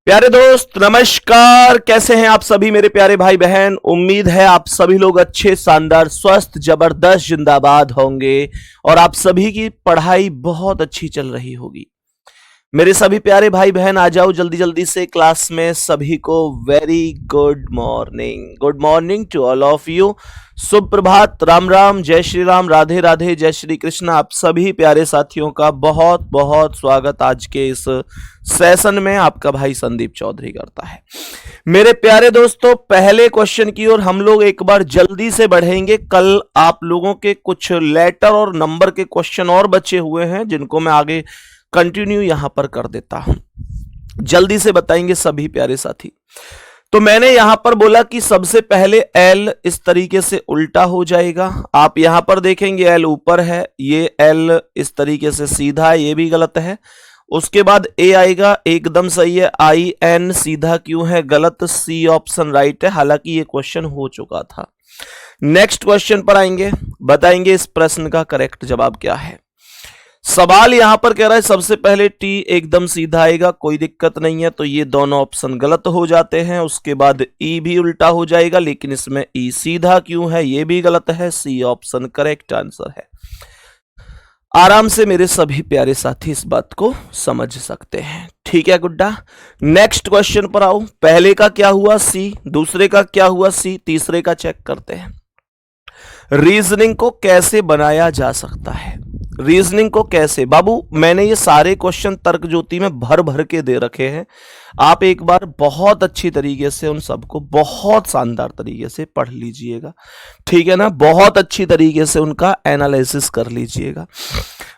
प्यारे दोस्त नमस्कार। कैसे हैं आप सभी मेरे प्यारे भाई बहन। उम्मीद है आप सभी लोग अच्छे, शानदार, स्वस्थ, जबरदस्त, जिंदाबाद होंगे और आप सभी की पढ़ाई बहुत अच्छी चल रही होगी। मेरे सभी प्यारे भाई बहन आ जाओ जल्दी जल्दी से क्लास में। सभी को very good morning. Good morning to all of you. शुभ प्रभात, राम राम, जय श्री राम, राधे राधे, जय श्री कृष्ण। आप सभी प्यारे साथियों का बहुत बहुत स्वागत आज के इस सेशन में आपका भाई संदीप चौधरी करता है। मेरे प्यारे दोस्तों, पहले क्वेश्चन की ओर हम लोग एक बार जल्दी से बढ़ेंगे। कल आप लोगों के कुछ लेटर और नंबर के क्वेश्चन और बचे हुए हैं जिनको मैं आगे कंटिन्यू यहां पर कर देता हूं। जल्दी से बताएंगे सभी प्यारे साथी। तो मैंने यहां पर बोला कि सबसे पहले एल इस तरीके से उल्टा हो जाएगा। आप यहां पर देखेंगे एल ऊपर है, ये एल इस तरीके से सीधा है, ये भी गलत है। उसके बाद ए आएगा, एकदम सही है। आई एन सीधा क्यों है? गलत। सी ऑप्शन राइट है, हालांकि ये क्वेश्चन हो चुका था। नेक्स्ट क्वेश्चन पर आएंगे, बताएंगे इस प्रश्न का करेक्ट जवाब क्या है। सवाल यहां पर कह रहा है सबसे पहले टी एकदम सीधा आएगा, कोई दिक्कत नहीं है, तो ये दोनों ऑप्शन गलत हो जाते हैं। उसके बाद ई भी उल्टा हो जाएगा, लेकिन इसमें ई सीधा क्यों है? ये भी गलत है। सी ऑप्शन करेक्ट आंसर है। आराम से मेरे सभी प्यारे साथी इस बात को समझ सकते हैं, ठीक है गुड्डा। नेक्स्ट क्वेश्चन पर आओ। पहले का क्या हुआ? सी। दूसरे का क्या हुआ? सी। तीसरे का चेक करते हैं। रीजनिंग को कैसे बनाया जा सकता है? रीजनिंग को कैसे? बाबू मैंने ये सारे क्वेश्चन तर्क ज्योति में भर भर के दे रखे हैं। आप एक बार बहुत अच्छी तरीके से उन सबको बहुत शानदार तरीके से पढ़ लीजिएगा, ठीक है ना। बहुत अच्छी तरीके से उनका एनालिसिस कर लीजिएगा।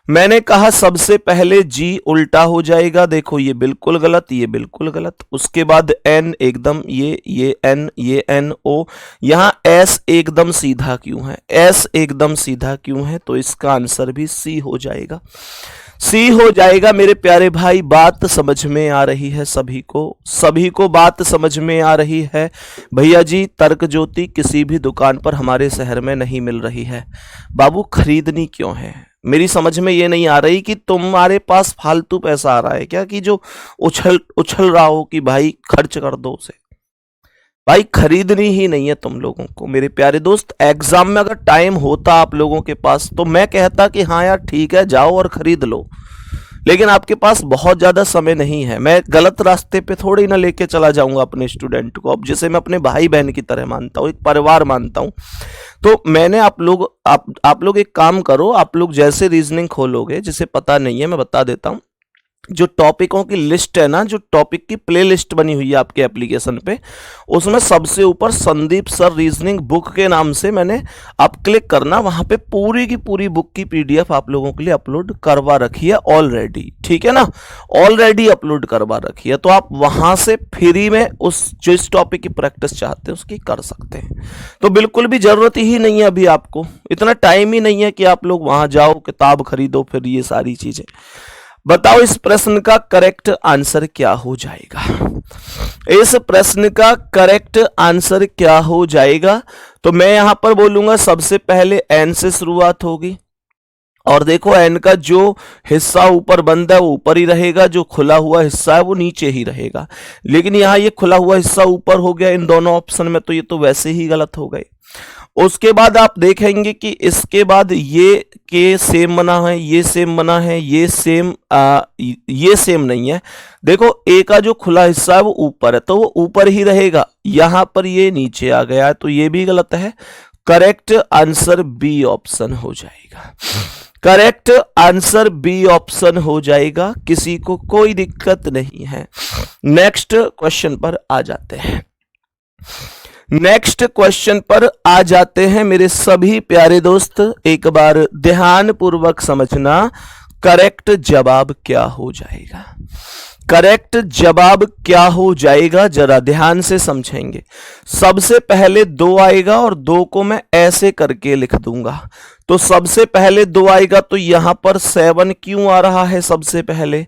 मैंने कहा सबसे पहले जी उल्टा हो जाएगा, देखो ये बिल्कुल गलत, ये बिल्कुल गलत। उसके बाद एन एकदम, ये एन ओ। यहां एस एकदम सीधा क्यों है? एस एकदम सीधा क्यों है? तो इसका आंसर भी सी हो जाएगा। सी हो जाएगा मेरे प्यारे भाई। बात समझ में आ रही है सभी को बात समझ में आ रही है। भैया जी तर्क ज्योति किसी भी दुकान पर हमारे शहर में नहीं मिल रही है। बाबू खरीदनी क्यों है? मेरी समझ में ये नहीं आ रही कि तुम्हारे पास फालतू पैसा आ रहा है क्या, कि जो उछल रहा हो कि भाई खर्च कर दो उसे। भाई खरीदनी ही नहीं है तुम लोगों को मेरे प्यारे दोस्त। एग्जाम में अगर टाइम होता आप लोगों के पास तो मैं कहता कि हाँ यार ठीक है जाओ और खरीद लो, लेकिन आपके पास बहुत ज्यादा समय नहीं है। मैं गलत रास्ते पे थोड़ी ना लेके चला जाऊंगा अपने स्टूडेंट को, अब जिसे मैं अपने भाई बहन की तरह मानता हूँ, एक परिवार मानता हूँ। तो मैंने आप लोग एक काम करो, आप लोग जैसे रीजनिंग खोलोगे, जिसे पता नहीं है मैं बता देता हूँ, जो टॉपिकों की लिस्ट है ना, जो टॉपिक की प्ले लिस्ट बनी हुई है आपके एप्लीकेशन पे, उसमें सबसे ऊपर संदीप सर रीजनिंग बुक के नाम से मैंने, आप क्लिक करना, वहां पे पूरी की पूरी बुक की पीडीएफ आप लोगों के लिए अपलोड करवा रखी है ऑलरेडी, ठीक है ना। ऑलरेडी अपलोड करवा रखी है, तो आप वहां से फ्री में उस जो इस टॉपिक की प्रैक्टिस चाहते हैं उसकी कर सकते हैं। तो बिल्कुल भी जरूरत ही नहीं है, अभी आपको इतना टाइम ही नहीं है कि आप लोग वहां जाओ किताब खरीदो फिर ये सारी चीजें। बताओ इस प्रश्न का करेक्ट आंसर क्या हो जाएगा? इस प्रश्न का करेक्ट आंसर क्या हो जाएगा? तो मैं यहां पर बोलूंगा सबसे पहले एन से शुरुआत होगी, और देखो एन का जो हिस्सा ऊपर बंद है वो ऊपर ही रहेगा, जो खुला हुआ हिस्सा है वो नीचे ही रहेगा। लेकिन यहाँ ये खुला हुआ हिस्सा ऊपर हो गया इन दोनों ऑप्शन में, तो ये तो वैसे ही गलत हो गए। उसके बाद आप देखेंगे कि इसके बाद ये के सेम बना है, ये सेम बना है, ये सेम नहीं है। देखो ए का जो खुला हिस्सा है वो ऊपर है, तो वो ऊपर ही रहेगा। यहां पर ये नीचे आ गया है, तो ये भी गलत है। करेक्ट आंसर बी ऑप्शन हो जाएगा। करेक्ट आंसर बी ऑप्शन हो जाएगा, किसी को कोई दिक्कत नहीं है। नेक्स्ट क्वेश्चन पर आ जाते हैं। नेक्स्ट क्वेश्चन पर आ जाते हैं मेरे सभी प्यारे दोस्त। एक बार ध्यान पूर्वक समझना, करेक्ट जवाब क्या हो जाएगा? करेक्ट जवाब क्या हो जाएगा जरा ध्यान से समझेंगे। सबसे पहले 2 आएगा और 2 को मैं ऐसे करके लिख दूंगा। तो सबसे पहले 2 आएगा, तो यहां पर 7 क्यों आ रहा है सबसे पहले।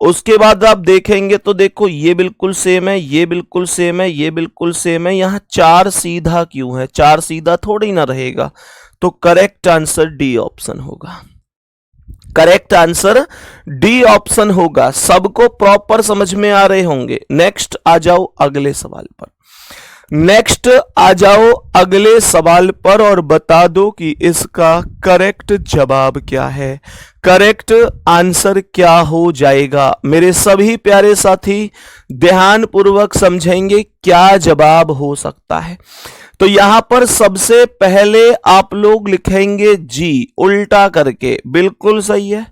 उसके बाद आप देखेंगे तो देखो ये बिल्कुल सेम है, ये बिल्कुल सेम है, ये बिल्कुल सेम है। यहां 4 सीधा क्यों है? 4 सीधा थोड़ी ना रहेगा, तो करेक्ट आंसर डी ऑप्शन होगा। करेक्ट आंसर डी ऑप्शन होगा। सबको प्रॉपर समझ में आ रहे होंगे। नेक्स्ट आ जाओ अगले सवाल पर। नेक्स्ट आ जाओ अगले सवाल पर और बता दो कि इसका करेक्ट जवाब क्या है, करेक्ट आंसर क्या हो जाएगा। मेरे सभी प्यारे साथी ध्यान पूर्वक समझेंगे क्या जवाब हो सकता है। तो यहां पर सबसे पहले आप लोग लिखेंगे जी उल्टा करके, बिल्कुल सही है।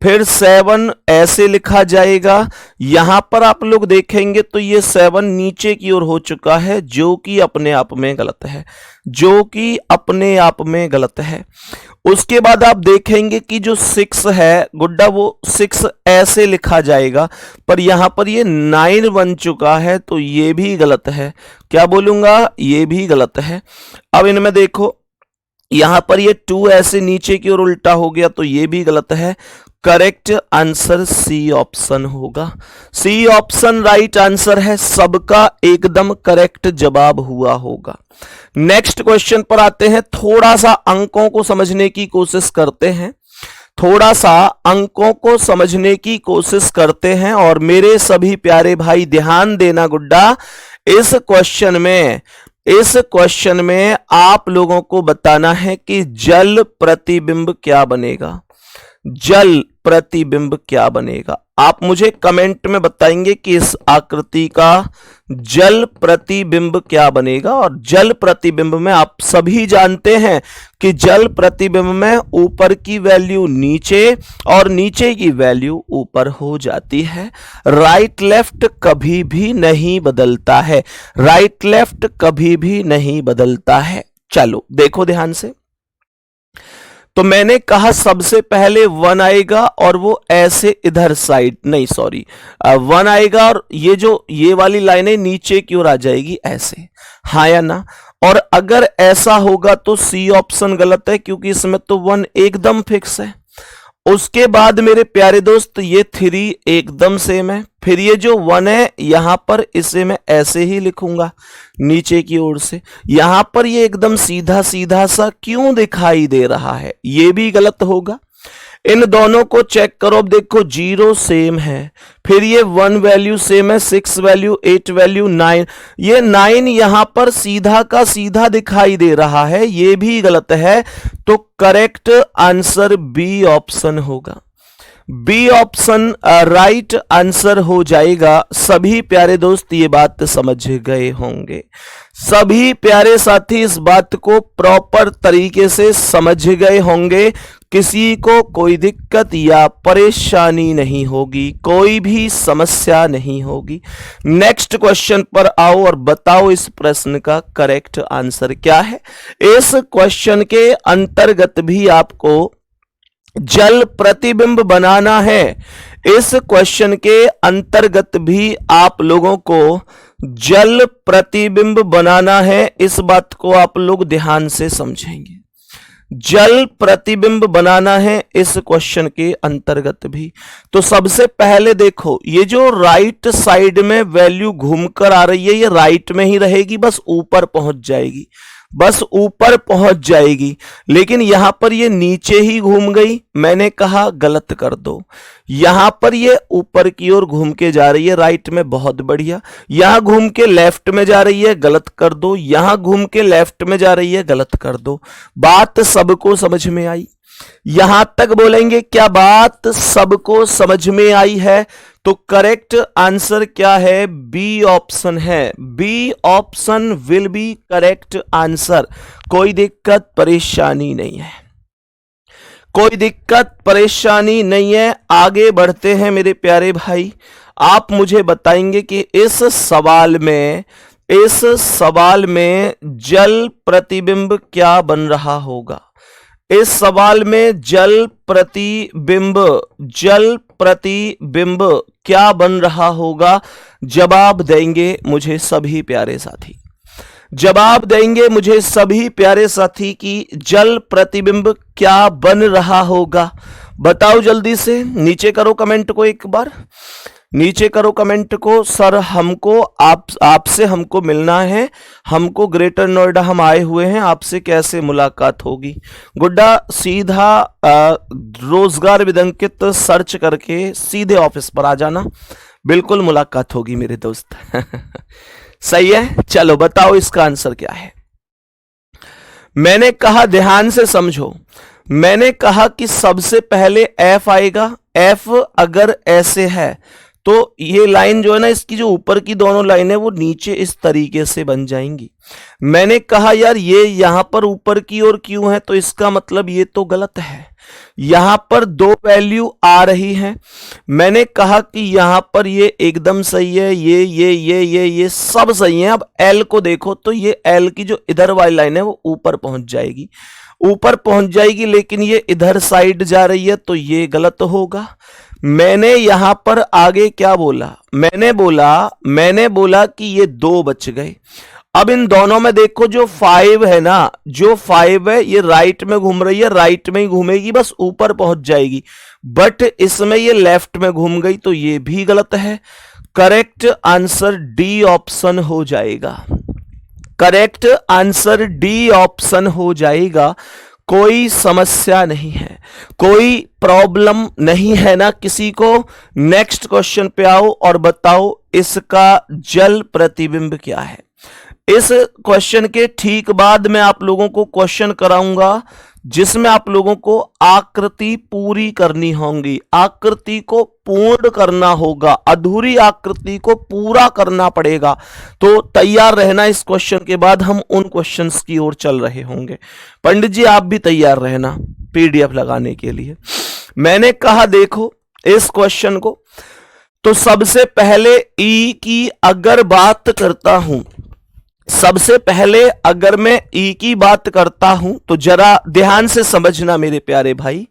फिर 7 ऐसे लिखा जाएगा। यहां पर आप लोग देखेंगे तो ये 7 नीचे की ओर हो चुका है, जो कि अपने आप में गलत है, जो कि अपने आप में गलत है। उसके बाद आप देखेंगे कि जो 6 है गुड्डा, वो 6 ऐसे लिखा जाएगा, पर यहां पर ये 9 बन चुका है, तो ये भी गलत है। क्या बोलूंगा, ये भी गलत है। अब इनमें देखो, यहां पर ये 2 ऐसे नीचे की ओर उल्टा हो गया, तो ये भी गलत है। करेक्ट आंसर सी ऑप्शन होगा। सी ऑप्शन राइट आंसर है, सबका एकदम करेक्ट जवाब हुआ होगा। नेक्स्ट क्वेश्चन पर आते हैं। थोड़ा सा अंकों को समझने की कोशिश करते हैं, थोड़ा सा अंकों को समझने की कोशिश करते हैं। और मेरे सभी प्यारे भाई ध्यान देना गुड्डा, इस क्वेश्चन में आप लोगों को बताना है कि जल प्रतिबिंब क्या बनेगा। जल प्रतिबिंब क्या बनेगा, आप मुझे कमेंट में बताएंगे कि इस आकृति का जल प्रतिबिंब क्या बनेगा। और जल प्रतिबिंब में आप सभी जानते हैं कि जल प्रतिबिंब में ऊपर की वैल्यू नीचे और नीचे की वैल्यू ऊपर हो जाती है। राइट लेफ्ट कभी भी नहीं बदलता है, राइट लेफ्ट कभी भी नहीं बदलता है। चलो देखो ध्यान से। तो मैंने कहा सबसे पहले 1 आएगा और वो ऐसे इधर साइड, नहीं सॉरी, 1 आएगा और ये वाली लाइनें नीचे की ओर आ जाएगी ऐसे, हाँ या ना। और अगर ऐसा होगा तो सी ऑप्शन गलत है, क्योंकि इसमें तो 1 एकदम फिक्स है। उसके बाद मेरे प्यारे दोस्त ये 3 एकदम सेम है। फिर ये जो 1 है यहां पर इसे मैं ऐसे ही लिखूंगा नीचे की ओर से। यहां पर ये एकदम सीधा सीधा सा क्यों दिखाई दे रहा है, ये भी गलत होगा। इन दोनों को चेक करो, अब देखो 0 सेम है, फिर ये 1 वैल्यू सेम है, 6 वैल्यू, 8 वैल्यू, 9, ये 9 यहां पर सीधा का सीधा दिखाई दे रहा है, ये भी गलत है। तो करेक्ट आंसर बी ऑप्शन होगा। बी ऑप्शन राइट आंसर हो जाएगा। सभी प्यारे दोस्त ये बात समझ गए होंगे, सभी प्यारे साथी इस बात को प्रॉपर तरीके से समझ गए होंगे। किसी को कोई दिक्कत या परेशानी नहीं होगी, कोई भी समस्या नहीं होगी। नेक्स्ट क्वेश्चन पर आओ और बताओ इस प्रश्न का करेक्ट आंसर क्या है। इस क्वेश्चन के अंतर्गत भी आपको जल प्रतिबिंब बनाना है। इस क्वेश्चन के अंतर्गत भी आप लोगों को जल प्रतिबिंब बनाना है। इस बात को आप लोग ध्यान से समझेंगे, जल प्रतिबिंब बनाना है इस क्वेश्चन के अंतर्गत भी। तो सबसे पहले देखो, ये जो राइट साइड में वैल्यू घूमकर आ रही है, ये राइट में ही रहेगी, बस ऊपर पहुंच जाएगी, बस ऊपर पहुंच जाएगी। लेकिन यहां पर ये नीचे ही घूम गई, मैंने कहा गलत कर दो। यहां पर ये ऊपर की ओर घूम के जा रही है राइट में, बहुत बढ़िया। यहां घूम के लेफ्ट में जा रही है, गलत कर दो। यहां घूम के लेफ्ट में जा रही है, गलत कर दो। बात सबको समझ में आई? यहां तक बोलेंगे क्या बात सबको समझ में आई है? तो करेक्ट आंसर क्या है? बी ऑप्शन है। B option will be correct answer. कोई दिक्कत परेशानी नहीं है, कोई दिक्कत परेशानी नहीं है। आगे बढ़ते हैं मेरे प्यारे भाई। आप मुझे बताएंगे कि इस सवाल में जल प्रतिबिंब क्या बन रहा होगा। इस सवाल में जल प्रतिबिंब क्या बन रहा होगा? जवाब देंगे मुझे सभी प्यारे साथी, जवाब देंगे मुझे सभी प्यारे साथी कि जल प्रतिबिंब क्या बन रहा होगा। बताओ जल्दी से, नीचे करो कमेंट को एक बार। नीचे करो कमेंट को, सर हमको आपसे हमको मिलना है, हमको ग्रेटर नोएडा हम आए हुए हैं, आपसे कैसे मुलाकात होगी। गुड्डा सीधा रोजगार विदंकित सर्च करके सीधे ऑफिस पर आ जाना, बिल्कुल मुलाकात होगी मेरे दोस्त। सही है, चलो बताओ इसका आंसर क्या है। मैंने कहा ध्यान से समझो, मैंने कहा कि सबसे पहले एफ आएगा। एफ अगर ऐसे है तो ये लाइन जो है ना, इसकी जो ऊपर की दोनों लाइन है वो नीचे इस तरीके से बन जाएंगी। मैंने कहा यार ये यहां पर ऊपर की ओर क्यों है, तो इसका मतलब ये तो गलत है, यहां पर दो वैल्यू आ रही है। मैंने कहा कि यहां पर ये एकदम सही है, ये सब सही है। अब एल को देखो तो ये एल की जो इधर वाली लाइन है वो ऊपर पहुंच जाएगी, ऊपर पहुंच जाएगी, लेकिन ये इधर साइड जा रही है तो ये गलत होगा। मैंने यहां पर आगे क्या बोला, मैंने बोला कि ये दो बच गए। अब इन दोनों में देखो जो 5 है ना, जो 5 है ये राइट में घूम रही है, राइट में ही घूमेगी, बस ऊपर पहुंच जाएगी। बट इसमें ये लेफ्ट में घूम गई तो ये भी गलत है। करेक्ट आंसर डी ऑप्शन हो जाएगा, करेक्ट आंसर डी ऑप्शन हो जाएगा। कोई समस्या नहीं है, कोई प्रॉब्लम नहीं है ना किसी को। नेक्स्ट क्वेश्चन पे आओ और बताओ इसका जल प्रतिबिंब क्या है। इस क्वेश्चन के ठीक बाद मैं आप लोगों को क्वेश्चन कराऊंगा जिसमें आप लोगों को आकृति पूरी करनी होगी, आकृति को पूर्ण करना होगा, अधूरी आकृति को पूरा करना पड़ेगा। तो तैयार रहना, इस क्वेश्चन के बाद हम उन क्वेश्चंस की ओर चल रहे होंगे। पंडित जी आप भी तैयार रहना पीडीएफ लगाने के लिए। मैंने कहा देखो इस क्वेश्चन को, तो सबसे पहले ई की अगर बात करता हूं, सबसे पहले अगर मैं ई की बात करता हूं तो जरा ध्यान से समझना मेरे प्यारे भाई,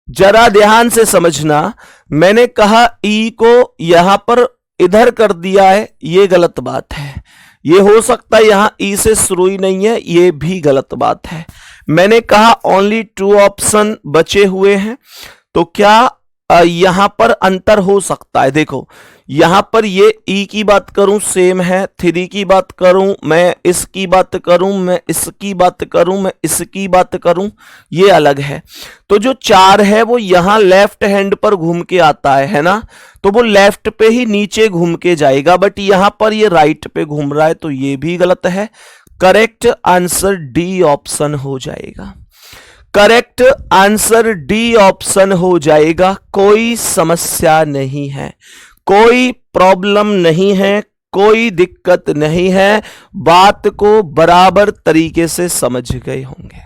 जरा ध्यान से समझना। मैंने कहा ई को यहां पर इधर कर दिया है, ये गलत बात है। ये हो सकता है यहां ई से शुरू ही नहीं है, ये भी गलत बात है। मैंने कहा ओनली 2 ऑप्शन बचे हुए हैं, तो क्या यहां पर अंतर हो सकता है। देखो यहां पर ये ई की बात करूं सेम है, 3 की बात करूं, मैं इसकी बात करूं, मैं इसकी बात करूं, मैं इसकी बात करूं, ये अलग है। तो जो 4 है वो यहां लेफ्ट हैंड पर घूम के आता है ना, तो वो लेफ्ट पे ही नीचे घूम के जाएगा, बट यहां पर ये राइट पे घूम रहा है तो ये भी गलत है। करेक्ट आंसर डी ऑप्शन हो जाएगा, करेक्ट आंसर डी ऑप्शन हो जाएगा। कोई समस्या नहीं है, कोई प्रॉब्लम नहीं है, कोई दिक्कत नहीं है, बात को बराबर तरीके से समझ गए होंगे,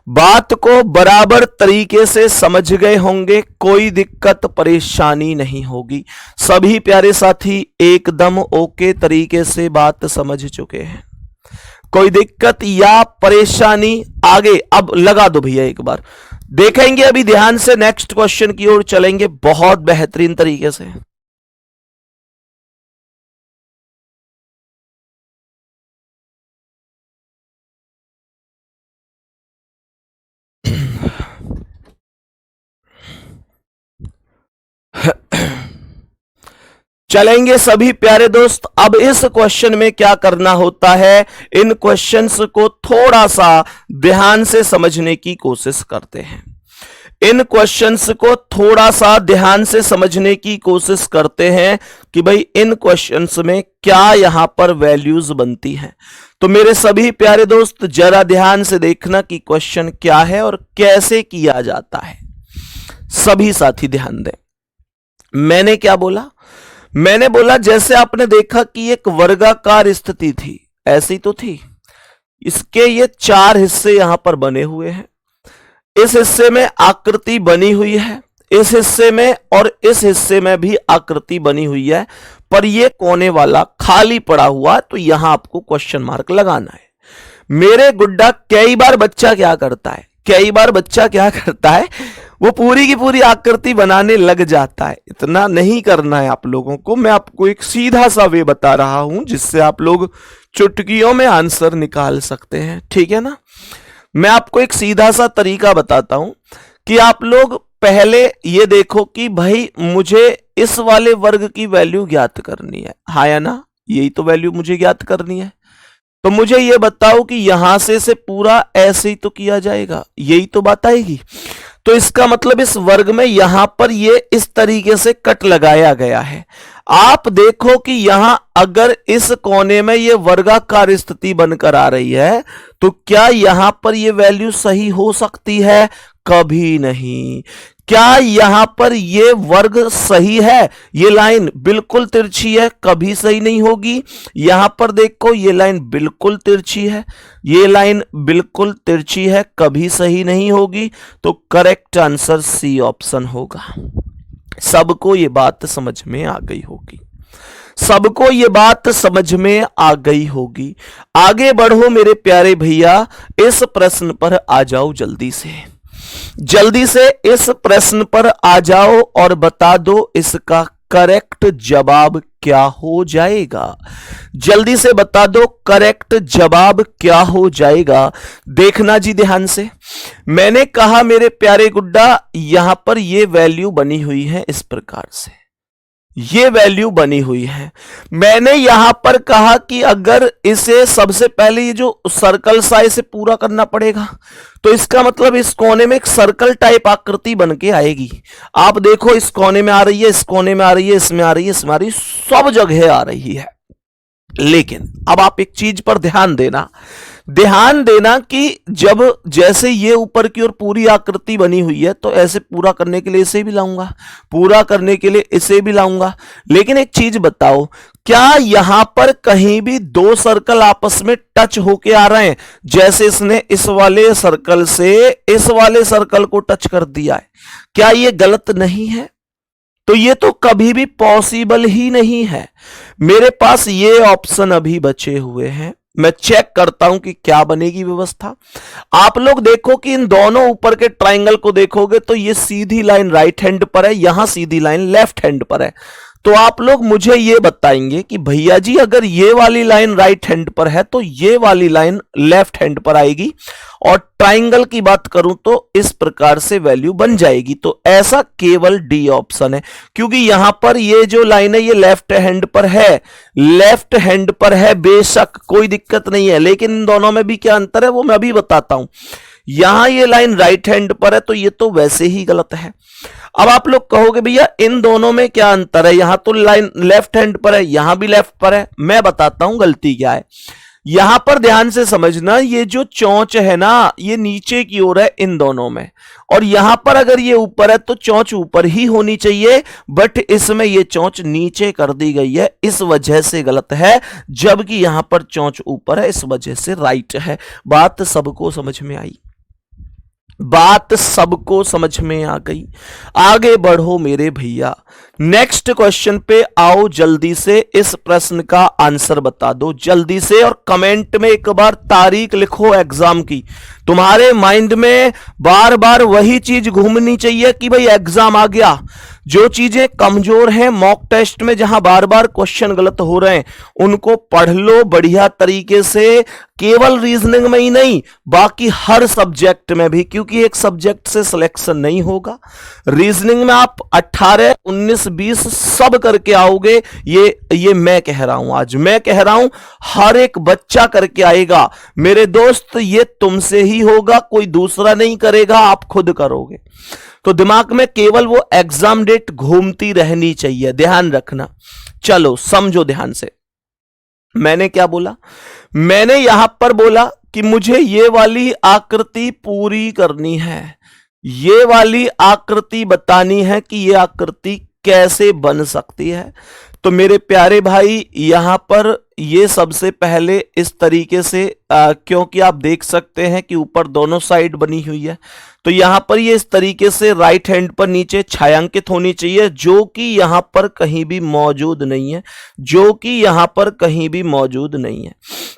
बात को बराबर तरीके से समझ गए होंगे, कोई दिक्कत परेशानी नहीं होगी। सभी प्यारे साथी एकदम ओके तरीके से बात समझ चुके हैं, कोई दिक्कत या परेशानी आगे। अब लगा दो भैया एक बार, देखेंगे अभी ध्यान से, नेक्स्ट क्वेश्चन की ओर चलेंगे बहुत बेहतरीन तरीके से। चलेंगे सभी प्यारे दोस्त। अब इस क्वेश्चन में क्या करना होता है, इन क्वेश्चंस को थोड़ा सा ध्यान से समझने की कोशिश करते हैं, इन क्वेश्चंस को थोड़ा सा ध्यान से समझने की कोशिश करते हैं कि भाई इन क्वेश्चंस में क्या यहां पर वैल्यूज बनती हैं। तो मेरे सभी प्यारे दोस्त जरा ध्यान से देखना कि क्वेश्चन क्या है और कैसे किया जाता है। सभी साथी ध्यान दें। मैंने क्या बोला, मैंने बोला जैसे आपने देखा कि एक वर्गाकार स्थिति थी, ऐसी तो थी, इसके ये 4 हिस्से यहां पर बने हुए हैं, इस हिस्से में आकृति बनी हुई है, इस हिस्से में और इस हिस्से में भी आकृति बनी हुई है, पर ये कोने वाला खाली पड़ा हुआ, तो यहां आपको क्वेश्चन मार्क लगाना है। मेरे गुड्डा कई बार बच्चा क्या करता है, कई बार बच्चा क्या करता है, वो पूरी की पूरी आकृति बनाने लग जाता है। इतना नहीं करना है आप लोगों को, मैं आपको एक सीधा सा वे बता रहा हूं जिससे आप लोग चुटकियों में आंसर निकाल सकते हैं, ठीक है ना। मैं आपको एक सीधा सा तरीका बताता हूं कि आप लोग पहले ये देखो कि भाई मुझे इस वाले वर्ग की वैल्यू ज्ञात करनी है, हाँ या ना, यही तो वैल्यू मुझे ज्ञात करनी है। तो मुझे ये बताओ कि यहां से पूरा ऐसे ही तो किया जाएगा, यही तो बात आएगी। तो इसका मतलब इस वर्ग में यहां पर ये इस तरीके से कट लगाया गया है। आप देखो कि यहां अगर इस कोने में ये वर्गाकार स्थिति बनकर आ रही है तो क्या यहां पर ये वैल्यू सही हो सकती है? कभी नहीं। क्या यहां पर ये वर्ग सही है? ये लाइन बिल्कुल तिरछी है, कभी सही नहीं होगी। यहां पर देखो ये लाइन बिल्कुल तिरछी है, ये लाइन बिल्कुल तिरछी है, कभी सही नहीं होगी। तो करेक्ट आंसर सी ऑप्शन होगा। सबको ये बात समझ में आ गई होगी, सबको ये बात समझ में आ गई होगी। आगे बढ़ो मेरे प्यारे भैया, इस प्रश्न पर आ जाओ जल्दी से, जल्दी से इस प्रश्न पर आ जाओ और बता दो इसका करेक्ट जवाब क्या हो जाएगा। जल्दी से बता दो करेक्ट जवाब क्या हो जाएगा। देखना जी ध्यान से, मैंने कहा मेरे प्यारे गुड्डा यहां पर ये वैल्यू बनी हुई है इस प्रकार से, ये वैल्यू बनी हुई है। मैंने यहां पर कहा कि अगर इसे सबसे पहले ये जो सर्कल सा इसे पूरा करना पड़ेगा, तो इसका मतलब इस कोने में एक सर्कल टाइप आकृति बन के आएगी। आप देखो इस कोने में आ रही है, इस कोने में आ रही है, इसमें आ रही है, इसमें आ रही है, सब जगह आ रही है। लेकिन अब आप एक चीज पर ध्यान देना, ध्यान देना कि जब जैसे ये ऊपर की ओर पूरी आकृति बनी हुई है तो ऐसे पूरा करने के लिए इसे भी लाऊंगा, पूरा करने के लिए इसे भी लाऊंगा। लेकिन एक चीज बताओ, क्या यहां पर कहीं भी दो सर्कल आपस में टच होके आ रहे हैं? जैसे इसने इस वाले सर्कल से इस वाले सर्कल को टच कर दिया है, क्या ये गलत नहीं है? तो ये तो कभी भी पॉसिबल ही नहीं है। मेरे पास ये ऑप्शन अभी बचे हुए हैं, मैं चेक करता हूं कि क्या बनेगी व्यवस्था। आप लोग देखो कि इन दोनों ऊपर के ट्राइंगल को देखोगे तो ये सीधी लाइन राइट हैंड पर है, यहां सीधी लाइन लेफ्ट हैंड पर है। तो आप लोग मुझे ये बताएंगे कि भैया जी अगर ये वाली लाइन राइट हैंड पर है तो ये वाली लाइन लेफ्ट हैंड पर आएगी, और ट्राइंगल की बात करूं तो इस प्रकार से वैल्यू बन जाएगी। तो ऐसा केवल डी ऑप्शन है, क्योंकि यहां पर ये जो लाइन है ये लेफ्ट हैंड पर है, लेफ्ट हैंड पर है, बेशक कोई दिक्कत नहीं है। लेकिन इन दोनों में भी क्या अंतर है वो मैं अभी बताता हूं। यहां ये लाइन राइट हैंड पर है तो ये तो वैसे ही गलत है। अब आप लोग कहोगे भैया इन दोनों में क्या अंतर है, यहां तो लाइन लेफ्ट हैंड पर है, यहां भी लेफ्ट पर है। मैं बताता हूं गलती क्या है। यहां पर ध्यान से समझना, ये जो चोंच है ना ये नीचे की ओर है इन दोनों में, और यहां पर अगर ये ऊपर है तो चोंच ऊपर ही होनी चाहिए, बट इसमें ये चोंच नीचे कर दी गई है, इस वजह से गलत है। जबकि यहां पर चोंच ऊपर है, इस वजह से राइट है। बात सबको समझ में आई, बात सबको समझ में आ गई। आगे बढ़ो मेरे भैया, नेक्स्ट क्वेश्चन पे आओ। जल्दी से इस प्रश्न का आंसर बता दो जल्दी से, और कमेंट में एक बार तारीख लिखो एग्जाम की। तुम्हारे माइंड में बार बार वही चीज घूमनी चाहिए कि भाई एग्जाम आ गया। जो चीजें कमजोर हैं मॉक टेस्ट में, जहां बार बार क्वेश्चन गलत हो रहे हैं, उनको पढ़ लो बढ़िया तरीके से, केवल रीजनिंग में ही नहीं बाकी हर सब्जेक्ट में भी, क्योंकि एक सब्जेक्ट से सिलेक्शन नहीं होगा। रीजनिंग में आप 18, 19, 20 सब करके आओगे, ये मैं कह रहा हूं, आज मैं कह रहा हूं हर एक बच्चा करके आएगा मेरे दोस्त। ये तुमसे ही होगा, कोई दूसरा नहीं करेगा, आप खुद करोगे। तो दिमाग में केवल वो एग्जाम डेट घूमती रहनी चाहिए, ध्यान रखना। चलो समझो ध्यान से, मैंने क्या बोला, मैंने यहां पर बोला कि मुझे ये वाली आकृति पूरी करनी है, ये वाली आकृति बतानी है कि ये आकृति कैसे बन सकती है। तो मेरे प्यारे भाई यहां पर ये सबसे पहले इस तरीके से क्योंकि आप देख सकते हैं कि ऊपर दोनों साइड बनी हुई है, तो यहां पर ये इस तरीके से राइट हैंड पर नीचे छायांकित होनी चाहिए, जो कि यहां पर कहीं भी मौजूद नहीं है, जो कि यहां पर कहीं भी मौजूद नहीं है।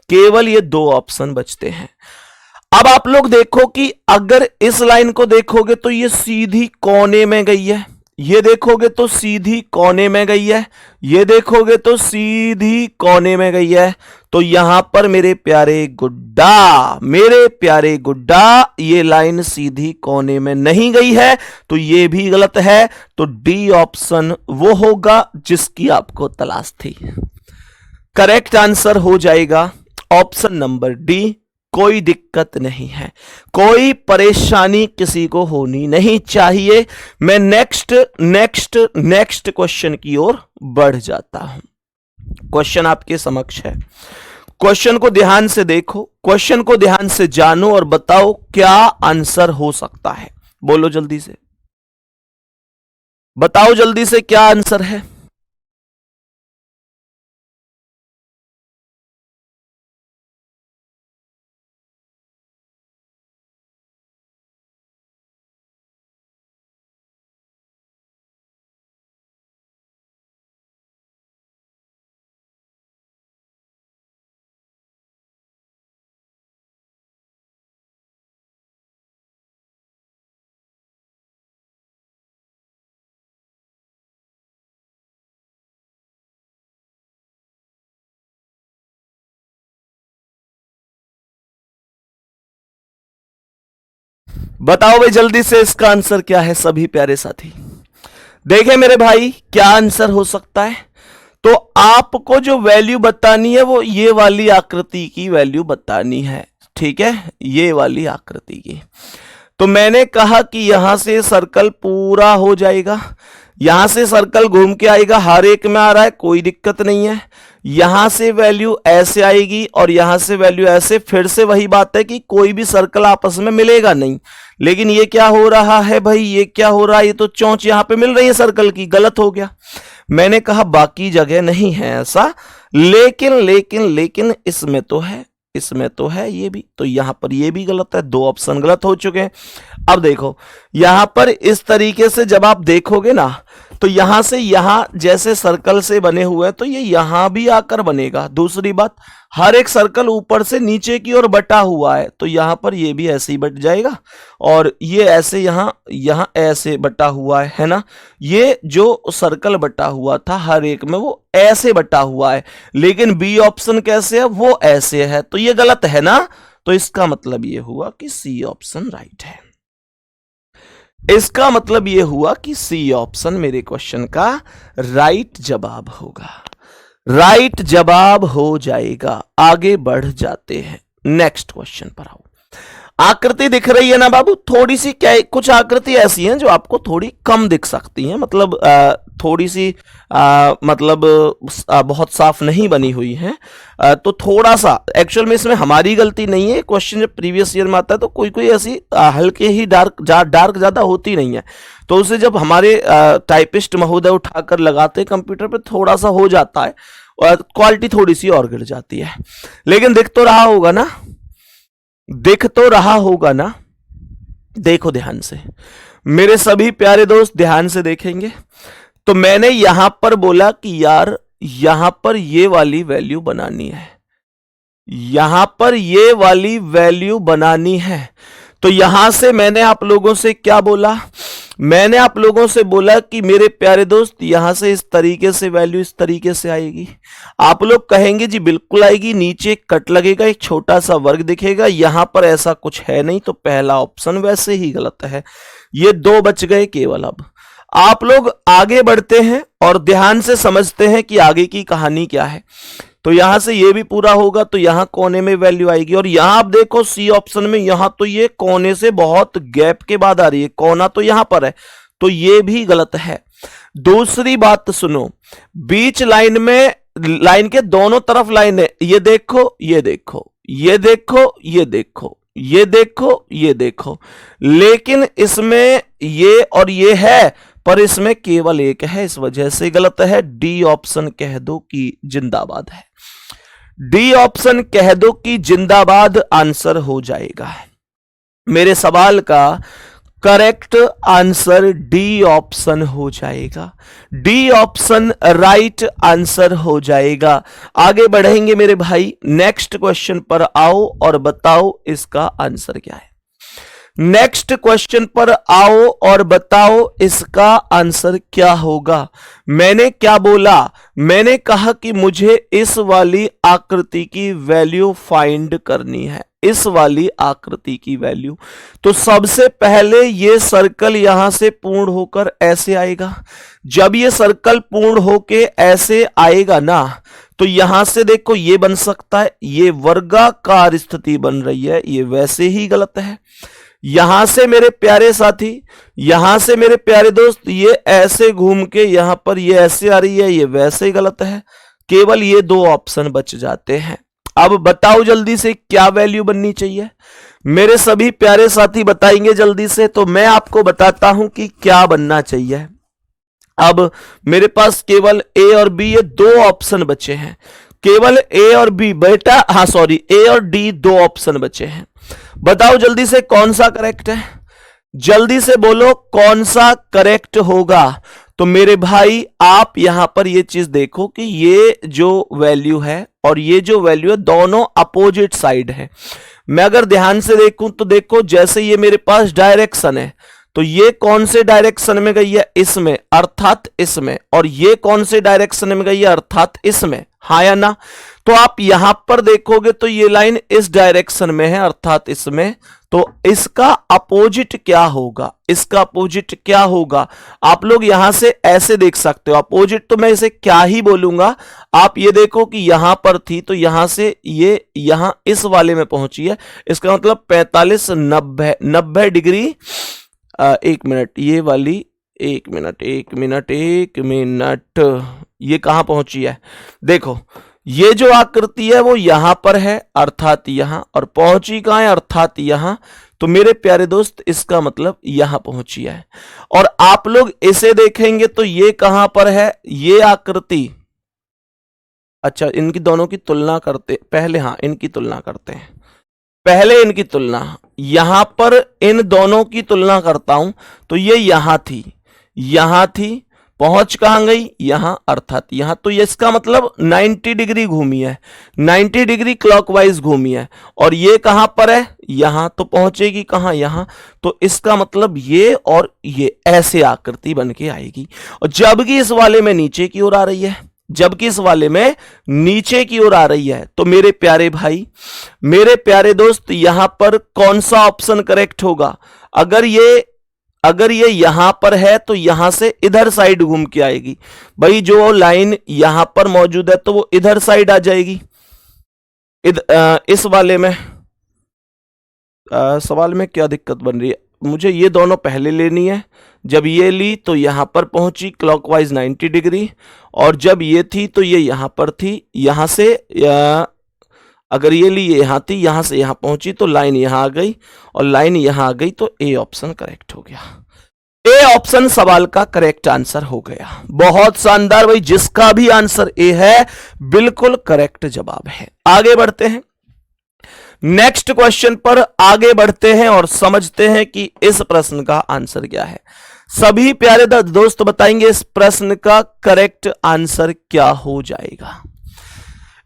केवल ये दो ऑप्शन बचते हैं। अब आप लोग देखो कि अगर इस लाइन को देखोगे तो ये सीधी कोने में गई है, ये देखोगे तो सीधी कोने में गई है, ये देखोगे तो सीधी कोने में गई है। तो यहां पर मेरे प्यारे गुड्डा ये लाइन सीधी कोने में नहीं गई है, तो ये भी गलत है। तो डी ऑप्शन वो होगा जिसकी आपको तलाश थी। करेक्ट आंसर हो जाएगा ऑप्शन नंबर डी। कोई दिक्कत नहीं है, कोई परेशानी किसी को होनी नहीं चाहिए। मैं नेक्स्ट क्वेश्चन की ओर बढ़ जाता हूं। क्वेश्चन आपके समक्ष है, क्वेश्चन को ध्यान से देखो, क्वेश्चन को ध्यान से जानो और बताओ क्या आंसर हो सकता है। बोलो जल्दी से, बताओ जल्दी से क्या आंसर है। बताओ भाई जल्दी से इसका आंसर क्या है सभी प्यारे साथी। देखें मेरे भाई क्या आंसर हो सकता है। तो आपको जो वैल्यू बतानी है वो ये वाली आकृति की वैल्यू बतानी है, ठीक है, ये वाली आकृति की। तो मैंने कहा कि यहां से सर्कल पूरा हो जाएगा, यहां से सर्कल घूम के आएगा, हर एक में आ रहा है, कोई दिक्कत नहीं है। यहां से वैल्यू ऐसे आएगी और यहां से वैल्यू ऐसे, फिर से वही बात है कि कोई भी सर्कल आपस में मिलेगा नहीं। लेकिन ये क्या हो रहा है भाई, ये क्या हो रहा है, ये तो चोंच यहां पे मिल रही है सर्कल की, गलत हो गया। मैंने कहा बाकी जगह नहीं है ऐसा, लेकिन इसमें तो है, इसमें तो है ये भी, तो यहां पर ये भी गलत है, दो ऑप्शन गलत हो चुके हैं। अब देखो यहां पर इस तरीके से जब आप देखोगे ना, तो यहां से यहां जैसे सर्कल से बने हुए हैं, तो ये यहां भी आकर बनेगा। दूसरी बात, हर एक सर्कल ऊपर से नीचे की ओर बटा हुआ है, तो यहां पर ये भी ऐसे ही बट जाएगा, और ये ऐसे यहां ऐसे बटा हुआ है ना। ये जो सर्कल बटा हुआ था हर एक में वो ऐसे बटा हुआ है, लेकिन बी ऑप्शन कैसे है, वो ऐसे है, तो ये गलत है ना। तो इसका मतलब ये हुआ कि सी ऑप्शन राइट है। इसका मतलब यह हुआ कि सी ऑप्शन मेरे क्वेश्चन का राइट जवाब होगा, राइट जवाब हो जाएगा। आगे बढ़ जाते हैं, नेक्स्ट क्वेश्चन पर आओ। आकृति दिख रही है ना बाबू, थोड़ी सी क्या, कुछ आकृति ऐसी हैं जो आपको थोड़ी कम दिख सकती हैं, मतलब थोड़ी सी बहुत साफ नहीं बनी हुई है, तो थोड़ा सा एक्चुअल में इसमें हमारी गलती नहीं है। क्वेश्चन जब प्रीवियस ईयर में आता है तो कोई कोई ऐसी हल्के ही डार्क ज्यादा होती नहीं है, तो उसे जब हमारे टाइपिस्ट महोदय उठाकर लगाते हैं कंप्यूटर पे थोड़ा सा हो जाता है और क्वालिटी थोड़ी सी और गिर जाती है। लेकिन दिख तो रहा होगा ना, दिख तो रहा होगा ना। देखो ध्यान से मेरे सभी प्यारे दोस्त, ध्यान से देखेंगे। तो मैंने यहां पर बोला कि यार यहां पर ये वाली वैल्यू बनानी है, यहां पर ये वाली वैल्यू बनानी है। तो यहां से मैंने आप लोगों से क्या बोला, मैंने आप लोगों से बोला कि मेरे प्यारे दोस्त यहां से इस तरीके से वैल्यू इस तरीके से आएगी। आप लोग कहेंगे जी बिल्कुल आएगी, नीचे कट लगेगा, एक छोटा सा वर्ग दिखेगा, यहां पर ऐसा कुछ है नहीं, तो पहला ऑप्शन वैसे ही गलत है। ये दो बच गए केवल। अब आप लोग आगे बढ़ते हैं और ध्यान से समझते हैं कि आगे की कहानी क्या है। तो यहां से ये भी पूरा होगा, तो यहां कोने में वैल्यू आएगी, और यहां आप देखो सी ऑप्शन में, यहां तो ये कोने से बहुत गैप के बाद आ रही है, कोना तो यहां पर है, तो ये भी गलत है। दूसरी बात सुनो, बीच लाइन में, लाइन के दोनों तरफ लाइन है, ये देखो ये देखो ये देखो ये देखो ये देखो ये देखो, लेकिन इसमें ये और ये है, पर इसमें केवल एक है, इस वजह से गलत है। डी ऑप्शन कह दो कि जिंदाबाद है, डी ऑप्शन कह दो कि जिंदाबाद आंसर हो जाएगा। मेरे सवाल का करेक्ट आंसर डी ऑप्शन हो जाएगा, डी ऑप्शन राइट आंसर हो जाएगा। आगे बढ़ेंगे मेरे भाई, नेक्स्ट क्वेश्चन पर आओ और बताओ इसका आंसर क्या है। नेक्स्ट क्वेश्चन पर आओ और बताओ इसका आंसर क्या होगा। मैंने क्या बोला, मैंने कहा कि मुझे इस वाली आकृति की वैल्यू फाइंड करनी है, इस वाली आकृति की वैल्यू। तो सबसे पहले ये सर्कल यहां से पूर्ण होकर ऐसे आएगा। जब ये सर्कल पूर्ण होके ऐसे आएगा ना, तो यहां से देखो ये बन सकता है, ये वर्गाकार स्थिति बन रही है, ये वैसे ही गलत है। यहां से मेरे प्यारे साथी, यहां से मेरे प्यारे दोस्त, ये ऐसे घूम के यहां पर ये ऐसे आ रही है, ये वैसे ही गलत है। केवल ये दो ऑप्शन बच जाते हैं। अब बताओ जल्दी से क्या वैल्यू बननी चाहिए। मेरे सभी प्यारे साथी बताएंगे जल्दी से, तो मैं आपको बताता हूं कि क्या बनना चाहिए। अब मेरे पास केवल ए और बी ये दो ऑप्शन बचे हैं, केवल ए और बी बेटा, हाँ सॉरी, ए और डी दो ऑप्शन बचे हैं। बताओ जल्दी से कौन सा करेक्ट है, जल्दी से बोलो कौन सा करेक्ट होगा। तो मेरे भाई आप यहां पर ये चीज देखो कि ये जो वैल्यू है और ये जो वैल्यू है दोनों अपोजिट साइड है। मैं अगर ध्यान से देखूं तो देखो, जैसे ये मेरे पास डायरेक्शन है, तो ये कौन से डायरेक्शन में गई है, इसमें, अर्थात इसमें, और ये कौन से डायरेक्शन में गई है, अर्थात इसमें, हाँ या ना। तो आप यहां पर देखोगे तो ये लाइन इस डायरेक्शन में है, अर्थात इसमें, तो इसका अपोजिट क्या होगा, इसका अपोजिट क्या होगा। आप लोग यहां से ऐसे देख सकते हो, अपोजिट तो मैं इसे क्या ही बोलूंगा। आप ये देखो कि यहां पर थी तो यहां से ये यहां इस वाले में पहुंची है, इसका मतलब 45 90 डिग्री। एक मिनट, ये वाली, एक मिनट, ये कहां पहुंची है, देखो ये जो आकृति है वो यहां पर है, अर्थात यहां, और पहुंची कहां है, अर्थात यहां। तो मेरे प्यारे दोस्त इसका मतलब यहां पहुंची है। और आप लोग इसे देखेंगे तो ये कहां पर है, ये आकृति, अच्छा इनकी दोनों की तुलना करते पहले, हाँ इनकी तुलना करते हैं पहले, इनकी तुलना यहां पर इन दोनों की तुलना करता हूं। तो ये यहां थी, पहुंच कहां गई, यहां, अर्थात यहां। तो ये इसका मतलब 90 डिग्री घूमी है, 90 डिग्री क्लॉकवाइज घूमी है, और ये कहां पर है, यहां। तो पहुंचेगी कहां, यहां। तो इसका मतलब ये और ये ऐसे आकृति बन के आएगी। और जबकि इस वाले में नीचे की ओर आ रही है, जबकि इस वाले में नीचे की ओर आ रही है। तो मेरे प्यारे भाई, मेरे प्यारे दोस्त, यहां पर कौन सा ऑप्शन करेक्ट होगा। अगर ये यहां पर है तो यहां से इधर साइड घूम के आएगी। भाई जो लाइन यहां पर मौजूद है तो वो इधर साइड आ जाएगी। इस वाले में सवाल में क्या दिक्कत बन रही है, मुझे ये दोनों पहले लेनी है। जब ये ली तो यहां पर पहुंची क्लॉकवाइज 90 डिग्री, और जब ये थी तो ये यहां पर थी, यहां से अगर ये ली, ये यहां थी, यहां से यहां पहुंची तो लाइन यहां आ गई, और लाइन यहां आ गई, तो ए ऑप्शन करेक्ट हो गया। ए ऑप्शन सवाल का करेक्ट आंसर हो गया। बहुत शानदार भाई, जिसका भी आंसर ए है बिल्कुल करेक्ट जवाब है। आगे बढ़ते हैं, नेक्स्ट क्वेश्चन पर आगे बढ़ते हैं और समझते हैं कि इस प्रश्न का आंसर क्या है। सभी प्यारे दोस्त बताएंगे इस प्रश्न का करेक्ट आंसर क्या हो जाएगा।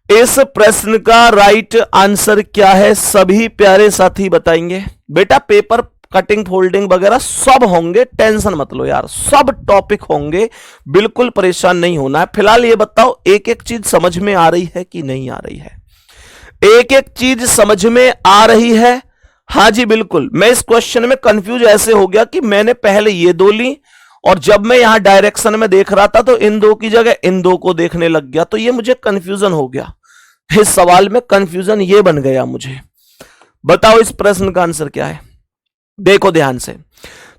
इस प्रश्न का राइट आंसर क्या है, सभी प्यारे साथी बताएंगे। बेटा पेपर कटिंग फोल्डिंग वगैरह सब होंगे, टेंशन मत लो यार, सब टॉपिक होंगे, बिल्कुल परेशान नहीं होना है। फिलहाल ये बताओ एक एक चीज समझ में आ रही है कि नहीं आ रही है, एक एक चीज समझ में आ रही है। हाँ जी बिल्कुल, मैं इस क्वेश्चन में कंफ्यूज ऐसे हो गया कि मैंने पहले ये दो ली, और जब मैं यहां डायरेक्शन में देख रहा था तो इन दो की जगह इन दो को देखने लग गया, तो ये मुझे कंफ्यूजन हो गया। इस सवाल में कंफ्यूजन ये बन गया मुझे। बताओ इस प्रश्न का आंसर क्या है, देखो ध्यान से।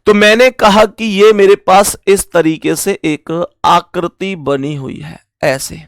तो मैंने कहा कि ये मेरे पास इस तरीके से एक आकृति बनी हुई है, ऐसे।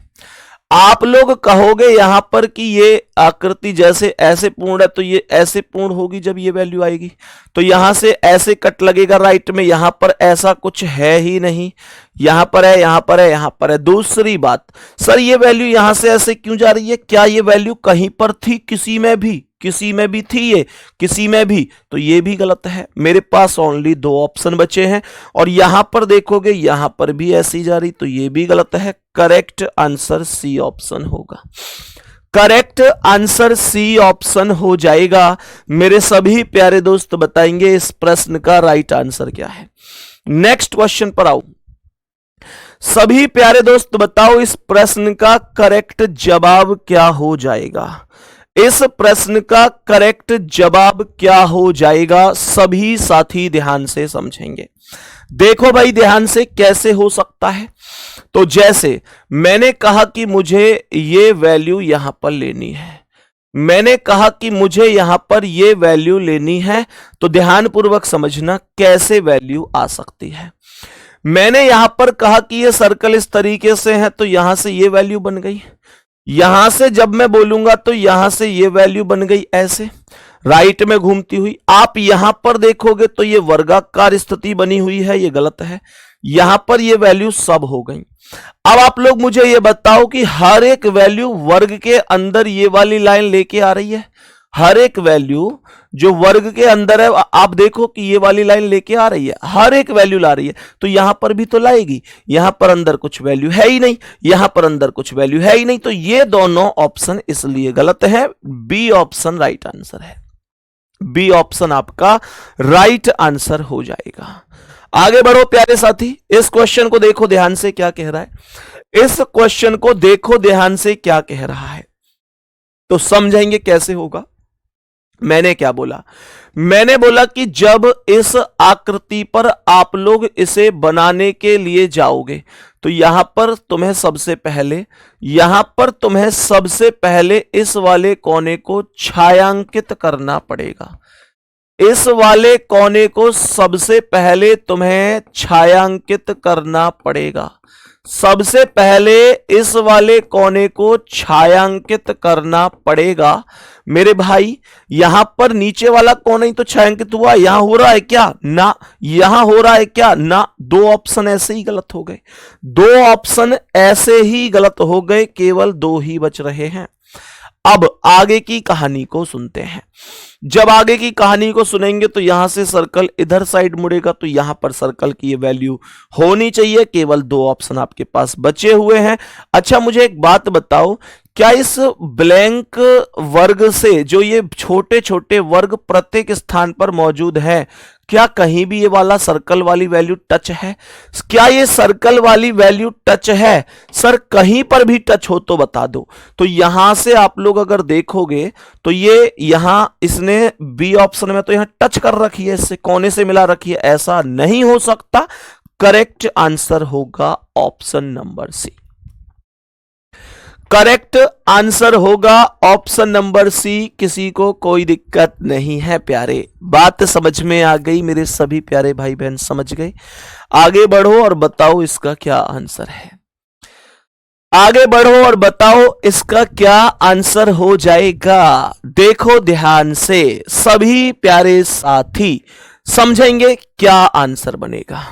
आप लोग कहोगे यहां पर कि ये आकृति जैसे ऐसे पूर्ण है तो ये ऐसे पूर्ण होगी जब ये वैल्यू आएगी, तो यहां से ऐसे कट लगेगा राइट में, यहां पर ऐसा कुछ है ही नहीं, यहां पर है, यहां पर है, यहां पर है। दूसरी बात, सर ये वैल्यू यहां से ऐसे क्यों जा रही है, क्या ये वैल्यू कहीं पर थी, किसी में भी थी ये, किसी में भी, तो ये भी गलत है। मेरे पास ओनली दो ऑप्शन बचे हैं, और यहां पर देखोगे यहां पर भी ऐसी जा रही, तो ये भी गलत है। करेक्ट आंसर सी ऑप्शन होगा। करेक्ट आंसर सी ऑप्शन हो जाएगा। मेरे सभी प्यारे दोस्त बताएंगे इस प्रश्न का राइट आंसर क्या है। नेक्स्ट क्वेश्चन पर आओ। सभी प्यारे दोस्त बताओ इस प्रश्न का करेक्ट जवाब क्या हो जाएगा। इस प्रश्न का करेक्ट जवाब क्या हो जाएगा, सभी साथी ध्यान से समझेंगे। देखो भाई ध्यान से कैसे हो सकता है। तो जैसे मैंने कहा कि मुझे ये वैल्यू यहां पर लेनी है, मैंने कहा कि मुझे यहां पर ये वैल्यू लेनी है, तो ध्यानपूर्वक समझना कैसे वैल्यू आ सकती है। मैंने यहां पर कहा कि ये सर्कल इस तरीके से है, तो यहां से ये वैल्यू बन गई। यहां से जब मैं बोलूंगा तो यहां से ये वैल्यू बन गई ऐसे राइट में घूमती हुई। आप यहां पर देखोगे तो ये वर्गाकार स्थिति बनी हुई है, ये गलत है। यहां पर ये वैल्यू सब हो गई। अब आप लोग मुझे ये बताओ कि हर एक वैल्यू वर्ग के अंदर ये वाली लाइन लेके आ रही है। हर एक वैल्यू जो वर्ग के अंदर है आप देखो कि ये वाली लाइन लेके आ रही है, हर एक वैल्यू ला रही है। तो यहां पर भी तो लाएगी। यहां पर अंदर कुछ वैल्यू है ही नहीं, यहां पर अंदर कुछ वैल्यू है ही नहीं, तो ये दोनों ऑप्शन इसलिए गलत है। बी ऑप्शन राइट आंसर है। बी ऑप्शन आपका राइट आंसर हो जाएगा। आगे बढ़ो प्यारे साथी। इस क्वेश्चन को देखो ध्यान से क्या कह रहा है। इस क्वेश्चन को देखो ध्यान से क्या कह रहा है, तो समझेंगे कैसे होगा। मैंने क्या बोला, मैंने बोला कि जब इस आकृति पर आप लोग इसे बनाने के लिए जाओगे तो यहां पर तुम्हें सबसे पहले इस वाले कोने को छायांकित करना पड़ेगा। इस वाले कोने को सबसे पहले तुम्हें छायांकित करना पड़ेगा। सबसे पहले इस वाले कोने को छायांकित करना पड़ेगा। मेरे भाई यहां पर नीचे वाला कोना ही तो छायांकित हुआ, यहां हो रहा है क्या? ना। यहां हो रहा है क्या? ना। दो ऑप्शन ऐसे ही गलत हो गए, दो ऑप्शन ऐसे ही गलत हो गए, केवल दो ही बच रहे हैं। अब आगे की कहानी को सुनते हैं। जब आगे की कहानी को सुनेंगे तो यहां से सर्कल इधर साइड मुड़ेगा, तो यहां पर सर्कल की ये वैल्यू होनी चाहिए। केवल दो ऑप्शन आपके पास बचे हुए हैं। अच्छा मुझे एक बात बताओ, क्या इस ब्लैंक वर्ग से जो ये छोटे छोटे वर्ग प्रत्येक स्थान पर मौजूद है, क्या कहीं भी ये वाला सर्कल वाली वैल्यू टच है? क्या ये सर्कल वाली वैल्यू टच है? सर कहीं पर भी टच हो तो बता दो। तो यहां से आप लोग अगर देखोगे तो ये यहां इसने बी ऑप्शन में तो यहां टच कर रखी है, इससे कोने से मिला रखी है, ऐसा नहीं हो सकता। करेक्ट आंसर होगा option number C. Correct answer होगा ऑप्शन नंबर सी। किसी को कोई दिक्कत नहीं है प्यारे, बात समझ में आ गई? मेरे सभी प्यारे भाई बहन समझ गए? आगे बढ़ो और बताओ इसका क्या आंसर है। आगे बढ़ो और बताओ इसका क्या आंसर हो जाएगा। देखो ध्यान से सभी प्यारे साथी समझेंगे क्या आंसर बनेगा।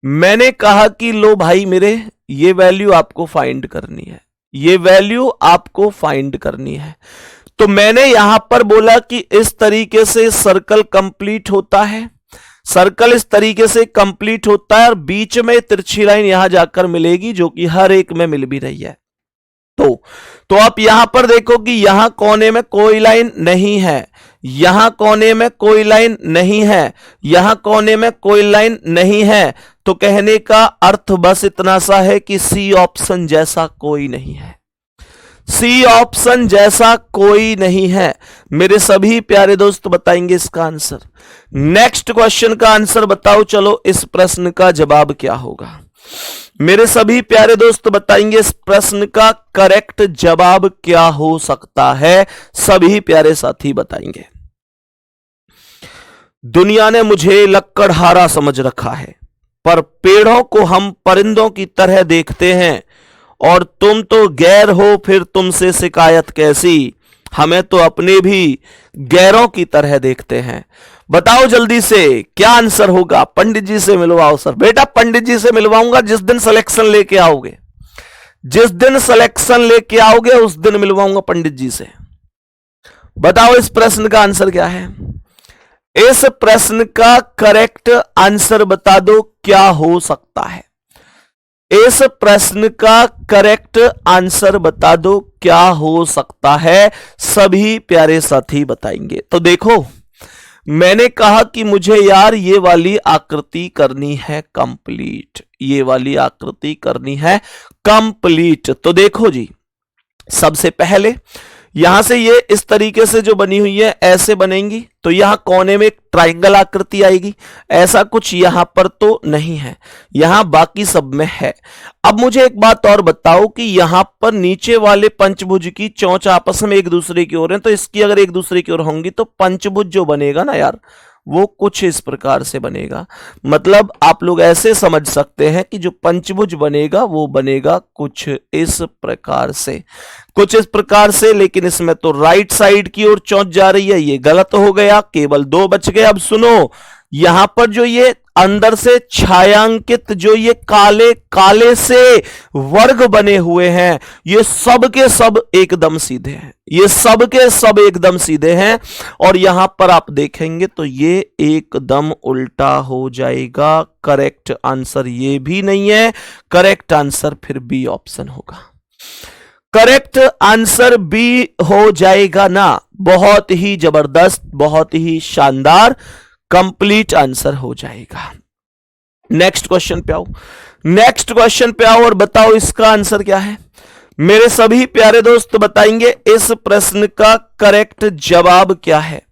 मैंने कहा कि लो भाई मेरे, ये वैल्यू आपको फाइंड करनी है, ये वैल्यू आपको फाइंड करनी है। तो मैंने यहां पर बोला कि इस तरीके से सर्कल कंप्लीट होता है, सर्कल इस तरीके से कंप्लीट होता है और बीच में तिरछी लाइन यहां जाकर मिलेगी, जो कि हर एक में मिल भी रही है। तो आप यहां पर देखो कि यहां कोने में कोई लाइन नहीं है, यहां कोने में कोई लाइन नहीं है, यहां कोने में कोई लाइन नहीं है। तो कहने का अर्थ बस इतना सा है कि सी ऑप्शन जैसा कोई नहीं है। सी ऑप्शन जैसा कोई नहीं है। मेरे सभी प्यारे दोस्त बताएंगे इसका आंसर। नेक्स्ट क्वेश्चन का आंसर बताओ। चलो इस प्रश्न का जवाब क्या होगा। मेरे सभी प्यारे दोस्त बताएंगे इस प्रश्न का करेक्ट जवाब क्या हो सकता है। सभी प्यारे साथी बताएंगे। दुनिया ने मुझे लक्कड़हारा समझ रखा है, पर पेड़ों को हम परिंदों की तरह देखते हैं, और तुम तो गैर हो, फिर तुमसे शिकायत कैसी। हमें तो अपने भी गैरों की तरह देखते हैं। बताओ जल्दी से क्या आंसर होगा। पंडित जी से मिलवाओ सर। बेटा पंडित जी से मिलवाऊंगा जिस दिन सिलेक्शन लेके आओगे, जिस दिन सिलेक्शन लेके आओगे उस दिन मिलवाऊंगा पंडित जी से। बताओ इस प्रश्न का आंसर क्या है। इस प्रश्न का करेक्ट आंसर बता दो क्या हो सकता है। इस प्रश्न का करेक्ट आंसर बता दो, क्या हो सकता है? सभी प्यारे साथी बताएंगे। तो देखो, मैंने कहा कि मुझे यार ये वाली आकृति करनी है कंप्लीट, ये वाली आकृति करनी है कंप्लीट। तो देखो जी, सबसे पहले यहां से ये इस तरीके से जो बनी हुई है ऐसे बनेंगी, तो यहां कोने में एक ट्रायंगल आकृति आएगी। ऐसा कुछ यहां पर तो नहीं है, यहां बाकी सब में है। अब मुझे एक बात और बताओ कि यहां पर नीचे वाले पंचभुज की चोंच आपस में एक दूसरे की ओर है, तो इसकी अगर एक दूसरे की ओर होंगी तो पंचभुज जो बनेगा ना यार, वो कुछ इस प्रकार से बनेगा। मतलब आप लोग ऐसे समझ सकते हैं कि जो पंचभुज बनेगा वो बनेगा कुछ इस प्रकार से, कुछ इस प्रकार से। लेकिन इसमें तो राइट साइड की ओर चोंच जा रही है, ये गलत हो गया, केवल 2 बच गए। अब सुनो, यहां पर जो ये अंदर से छायांकित जो ये काले काले से वर्ग बने हुए हैं, ये सब के सब एकदम सीधे हैं, ये सब के सब एकदम सीधे हैं। और यहां पर आप देखेंगे तो ये एकदम उल्टा हो जाएगा। करेक्ट आंसर ये भी नहीं है, करेक्ट आंसर फिर बी ऑप्शन होगा। करेक्ट आंसर बी हो जाएगा ना। बहुत ही जबरदस्त, बहुत ही शानदार, कंप्लीट आंसर हो जाएगा। नेक्स्ट क्वेश्चन पे आओ, नेक्स्ट क्वेश्चन पे आओ और बताओ इसका आंसर क्या है। मेरे सभी प्यारे दोस्त बताएंगे इस प्रश्न का करेक्ट जवाब क्या है।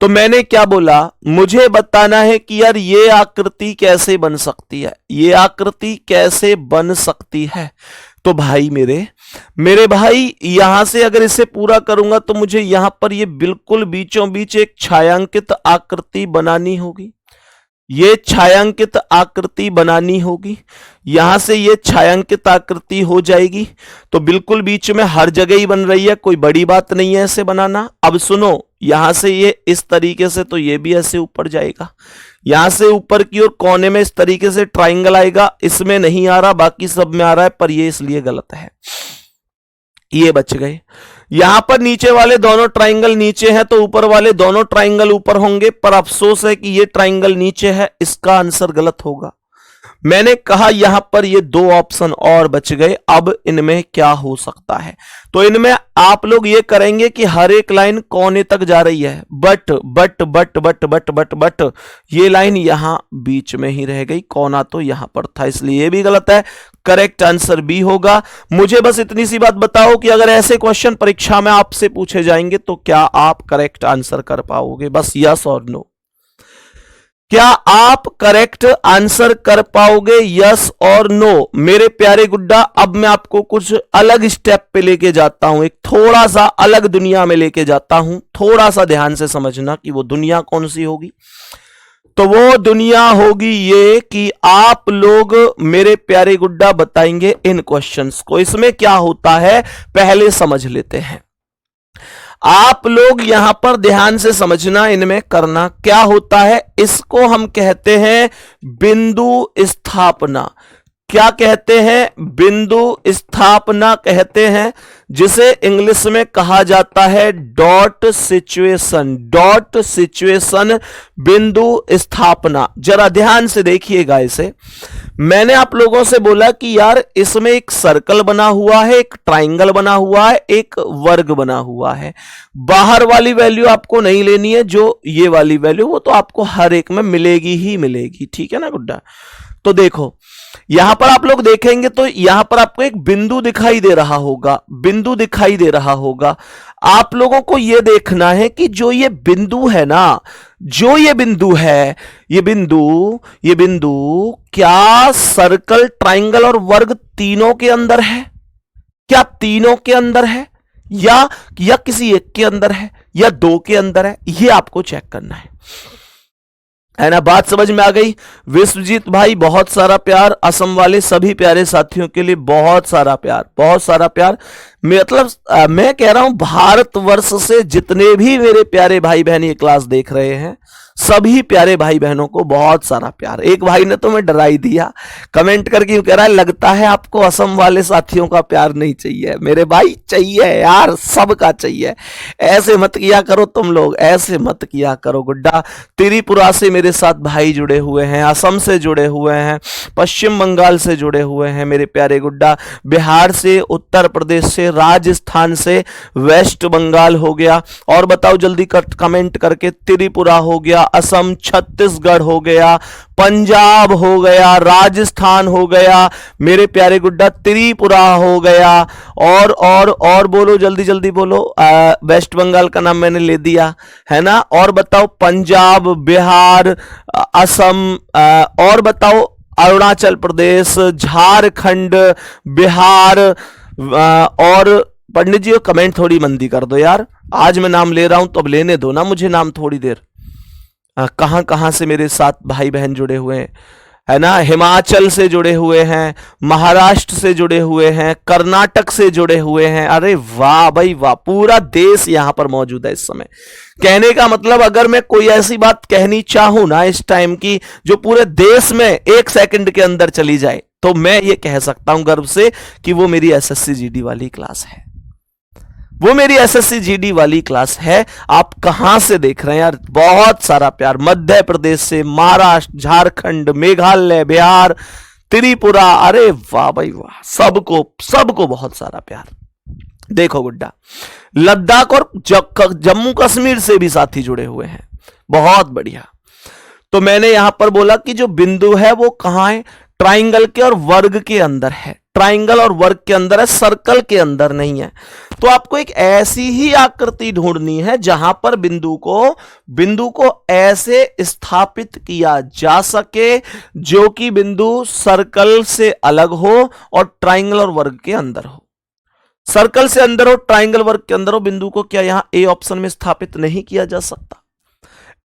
तो मैंने क्या बोला, मुझे बताना है कि यार ये आकृति कैसे बन सकती है, ये आकृति कैसे बन सकती है। तो भाई मेरे भाई, यहां से अगर इसे पूरा करूंगा तो मुझे यहां पर ये बिल्कुल बीचों बीच एक छायांकित आकृति बनानी होगी, ये छायांकित आकृति बनानी होगी। यहां से ये छायांकित आकृति हो जाएगी, तो बिल्कुल बीच में हर जगह ही बन रही है, कोई बड़ी बात नहीं है ऐसे बनाना। अब सुनो, यहां से ये इस तरीके से, तो ये भी ऐसे ऊपर जाएगा। यहां से ऊपर की ओर कोने में इस तरीके से ट्राइंगल आएगा, इसमें नहीं आ रहा, बाकी सब में आ रहा है, पर ये इसलिए गलत है, ये बच गए। यहां पर नीचे वाले दोनों ट्राइंगल नीचे हैं, तो ऊपर वाले दोनों ट्राइंगल ऊपर होंगे, पर अफसोस है कि ये ट्राइंगल नीचे है, इसका आंसर गलत होगा। मैंने कहा यहां पर ये 2 ऑप्शन और बच गए। अब इनमें क्या हो सकता है, तो इनमें आप लोग ये करेंगे कि हर एक लाइन कोने तक जा रही है, but but but but but but but ये लाइन यहां बीच में ही रह गई, कोना तो यहां पर था, इसलिए ये भी गलत है। करेक्ट आंसर बी होगा। मुझे बस इतनी सी बात बताओ कि अगर ऐसे क्वेश्चन परीक्षा में आपसे पूछे जाएंगे तो क्या आप करेक्ट आंसर कर पाओगे? बस यस और नो। क्या आप करेक्ट आंसर कर पाओगे? यस और नो। मेरे प्यारे गुड्डा, अब मैं आपको कुछ अलग स्टेप पे लेके जाता हूं, एक थोड़ा सा अलग दुनिया में लेके जाता हूं। थोड़ा सा ध्यान से समझना कि वो दुनिया कौन सी होगी। तो वो दुनिया होगी ये कि आप लोग मेरे प्यारे गुड्डा बताएंगे इन क्वेश्चंस को। इसमें क्या होता है पहले समझ लेते हैं। आप लोग यहां पर ध्यान से समझना, इनमें करना क्या होता है। इसको हम कहते हैं बिंदु स्थापना। क्या कहते हैं? बिंदु स्थापना कहते हैं, जिसे इंग्लिश में कहा जाता है डॉट सिचुएशन। डॉट सिचुएशन, बिंदु स्थापना। जरा ध्यान से देखिएगा इसे। मैंने आप लोगों से बोला कि यार इसमें एक सर्कल बना हुआ है, एक ट्राइंगल बना हुआ है, एक वर्ग बना हुआ है। बाहर वाली वैल्यू आपको नहीं लेनी है, जो ये वाली वैल्यू वो तो आपको हर एक में मिलेगी ही मिलेगी, ठीक है ना गुड्डा। तो देखो यहां पर आप लोग देखेंगे तो यहां पर आपको एक बिंदु दिखाई दे रहा होगा, बिंदु दिखाई दे रहा होगा। आप लोगों को यह देखना है कि जो ये बिंदु है ना, जो ये बिंदु है, ये बिंदु क्या सर्कल, ट्राइंगल और वर्ग तीनों के अंदर है? क्या तीनों के अंदर है, या किसी एक के अंदर है, या 2 के अंदर है? ये आपको चेक करना है ना। बात समझ में आ गई? विश्वजीत भाई बहुत सारा प्यार, असम वाले सभी प्यारे साथियों के लिए बहुत सारा प्यार, बहुत सारा प्यार। मतलब मैं कह रहा हूं भारतवर्ष से जितने भी मेरे प्यारे भाई बहन ये क्लास देख रहे हैं, सभी प्यारे भाई बहनों को बहुत सारा प्यार। एक भाई ने तो मैं डरा ही दिया, कमेंट करके यूं कह रहा है, लगता है आपको असम वाले साथियों का प्यार नहीं चाहिए। मेरे भाई चाहिए यार, सबका चाहिए। ऐसे मत किया करो तुम लोग, ऐसे मत किया करो गुड्डा। त्रिपुरा से मेरे साथ भाई जुड़े हुए हैं, असम से जुड़े हुए हैं, पश्चिम बंगाल से जुड़े हुए हैं मेरे प्यारे गुड्डा, बिहार से, उत्तर प्रदेश से, राजस्थान से, वेस्ट बंगाल हो गया। और बताओ जल्दी कमेंट करके, त्रिपुरा हो गया, असम, छत्तीसगढ़ हो गया, पंजाब हो गया, राजस्थान हो गया मेरे प्यारे गुड्डा, त्रिपुरा हो गया। और बोलो, जल्दी जल्दी बोलो। वेस्ट बंगाल का नाम मैंने ले दिया है ना। और बताओ पंजाब, बिहार, असम, और बताओ अरुणाचल प्रदेश, झारखंड, बिहार। और पंडित जी कमेंट थोड़ी मंदी कर दो यार, आज मैं नाम ले रहा हूं तो अब लेने दो ना मुझे नाम थोड़ी देर। कहां कहां से मेरे साथ भाई बहन जुड़े हुए हैं, है ना। हिमाचल से जुड़े हुए हैं, महाराष्ट्र से जुड़े हुए हैं, कर्नाटक से जुड़े हुए हैं। अरे वाह भाई वाह, पूरा देश यहां पर मौजूद है इस समय। कहने का मतलब अगर मैं कोई ऐसी बात कहनी चाहूं ना इस टाइम की जो पूरे देश में 1 सेकंड के अंदर चली जाए, तो मैं ये कह सकता हूं गर्व से कि वो मेरी एसएससी जीडी वाली क्लास है, वो मेरी एसएससी जीडी वाली क्लास है। आप कहां से देख रहे हैं यार, बहुत सारा प्यार। मध्य प्रदेश से, महाराष्ट्र, झारखंड, मेघालय, बिहार, त्रिपुरा, अरे वाह भाई वाह, सबको बहुत सारा प्यार। देखो गुड्डा, लद्दाख और जम्मू कश्मीर से भी साथी जुड़े हुए हैं, बहुत बढ़िया। तो मैंने यहां पर बोला कि जो बिंदु है वो कहां है, ट्राइंगल के और वर्ग के अंदर है। ट्राइंगल और वर्ग के अंदर है, सर्कल के अंदर नहीं है। तो आपको एक ऐसी ही आकृति ढूंढनी है जहां पर बिंदु को ऐसे स्थापित किया जा सके जो कि बिंदु सर्कल से अलग हो और ट्राइंगल और वर्ग के अंदर हो। सर्कल से अंदर हो, ट्राइंगल वर्ग के अंदर हो। बिंदु को क्या यहां ए ऑप्शन में स्थापित नहीं किया जा सकता?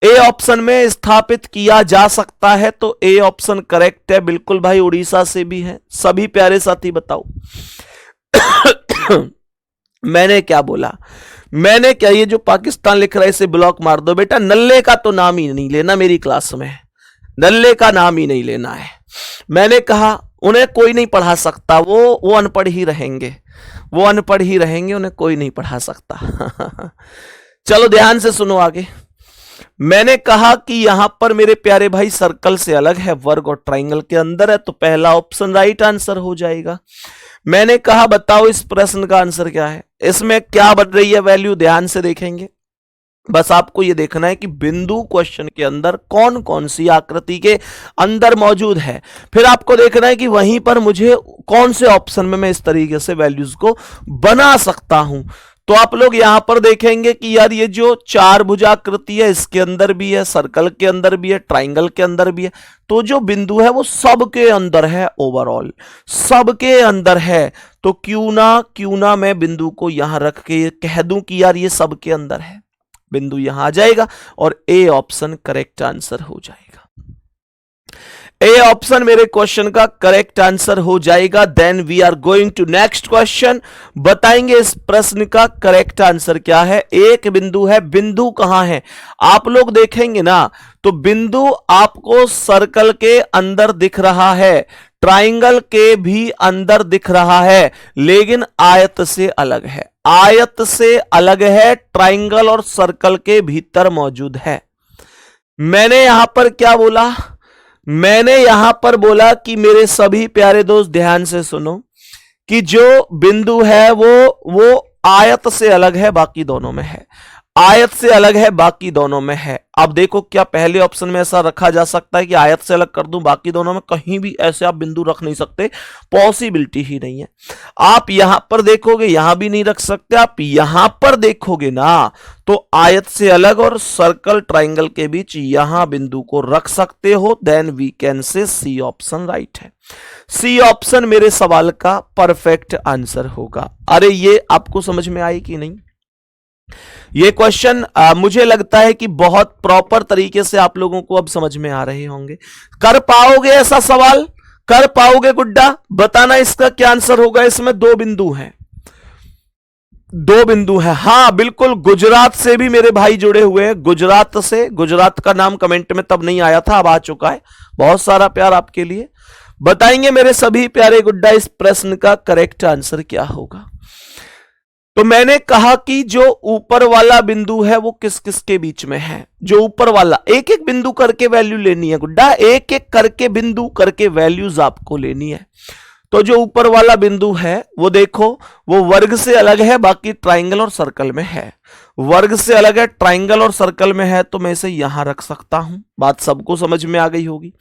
ए ऑप्शन में स्थापित किया जा सकता है, तो ए ऑप्शन करेक्ट है। बिल्कुल भाई, उड़ीसा से भी है। सभी प्यारे साथी बताओ मैंने क्या बोला? मैंने क्या, ये जो पाकिस्तान लिख रहा है इसे ब्लॉक मार दो बेटा। नल्ले का तो नाम ही नहीं लेना मेरी क्लास में, नल्ले का नाम ही नहीं लेना है। मैंने कहा उन्हें कोई नहीं पढ़ा सकता, वो अनपढ़ ही रहेंगे, वो अनपढ़ ही रहेंगे, उन्हें कोई नहीं पढ़ा सकता। चलो ध्यान से सुनो आगे। मैंने कहा कि यहां पर मेरे प्यारे भाई सर्कल से अलग है, वर्ग और ट्राइंगल के अंदर है, तो पहला ऑप्शन राइट आंसर हो जाएगा। मैंने कहा बताओ इस प्रश्न का आंसर क्या है, इसमें क्या बन रही है वैल्यू, ध्यान से देखेंगे। बस आपको यह देखना है कि बिंदु क्वेश्चन के अंदर कौन कौन सी आकृति के अंदर मौजूद है, फिर आपको देखना है कि वहीं पर मुझे कौन से ऑप्शन में मैं इस तरीके से वैल्यूज को बना सकता हूं। तो आप लोग यहां पर देखेंगे कि यार ये जो 4 भुजाकृति है इसके अंदर भी है, सर्कल के अंदर भी है, ट्राइंगल के अंदर भी है। तो जो बिंदु है वो सबके अंदर है, ओवरऑल सबके अंदर है। तो क्यों ना मैं बिंदु को यहां रख के कह दूं कि यार ये सबके अंदर है। बिंदु यहां आ जाएगा और ए ऑप्शन करेक्ट आंसर हो जाएगा। ए ऑप्शन मेरे क्वेश्चन का करेक्ट आंसर हो जाएगा। Then we are going to next question. बताएंगे इस प्रश्न का करेक्ट आंसर क्या है। एक बिंदु है, बिंदु कहां है आप लोग देखेंगे ना, तो बिंदु आपको सर्कल के अंदर दिख रहा है, ट्राइंगल के भी अंदर दिख रहा है, लेकिन आयत से अलग है। आयत से अलग है, ट्राइंगल और सर्कल के भीतर मौजूद है। मैंने यहां पर क्या बोला? मैंने यहां पर बोला कि मेरे सभी प्यारे दोस्त ध्यान से सुनो कि जो बिंदु है वो आयत से अलग है, बाकी दोनों में है। आयत से अलग है, बाकी दोनों में है। अब देखो क्या पहले ऑप्शन में ऐसा रखा जा सकता है कि आयत से अलग कर दूं, बाकी दोनों में? कहीं भी ऐसे आप बिंदु रख नहीं सकते, पॉसिबिलिटी ही नहीं है। आप यहां पर देखोगे, यहां भी नहीं रख सकते। आप यहां पर देखोगे ना, तो आयत से अलग और सर्कल ट्राइंगल के बीच यहां बिंदु को रख सकते हो। Then we can say C option right है। सी ऑप्शन मेरे सवाल का परफेक्ट आंसर होगा। अरे ये आपको समझ में आई कि नहीं? ये क्वेश्चन मुझे लगता है कि बहुत प्रॉपर तरीके से आप लोगों को अब समझ में आ रहे होंगे। कर पाओगे ऐसा सवाल? कर पाओगे गुड्डा? बताना इसका क्या आंसर होगा। इसमें 2 बिंदु हैं, दो बिंदु है, हाँ बिल्कुल। गुजरात से भी मेरे भाई जुड़े हुए हैं, गुजरात से। गुजरात का नाम कमेंट में तब नहीं आया था, अब आ चुका है। बहुत सारा प्यार आपके लिए। बताएंगे मेरे सभी प्यारे गुड्डा इस प्रश्न का करेक्ट आंसर क्या होगा? तो मैंने कहा कि जो ऊपर वाला बिंदु है वो किस किस के बीच में है? जो ऊपर वाला, एक एक बिंदु करके वैल्यू लेनी है गुड्डा, एक एक करके बिंदु करके वैल्यूज आपको लेनी है। तो जो ऊपर वाला बिंदु है वो देखो, वो वर्ग से अलग है, बाकी ट्राइंगल और सर्कल में है। वर्ग से अलग है, ट्राइंगल और सर्कल में है, तो मैं इसे यहां रख सकता हूं। बात सबको समझ में आ गई होगी।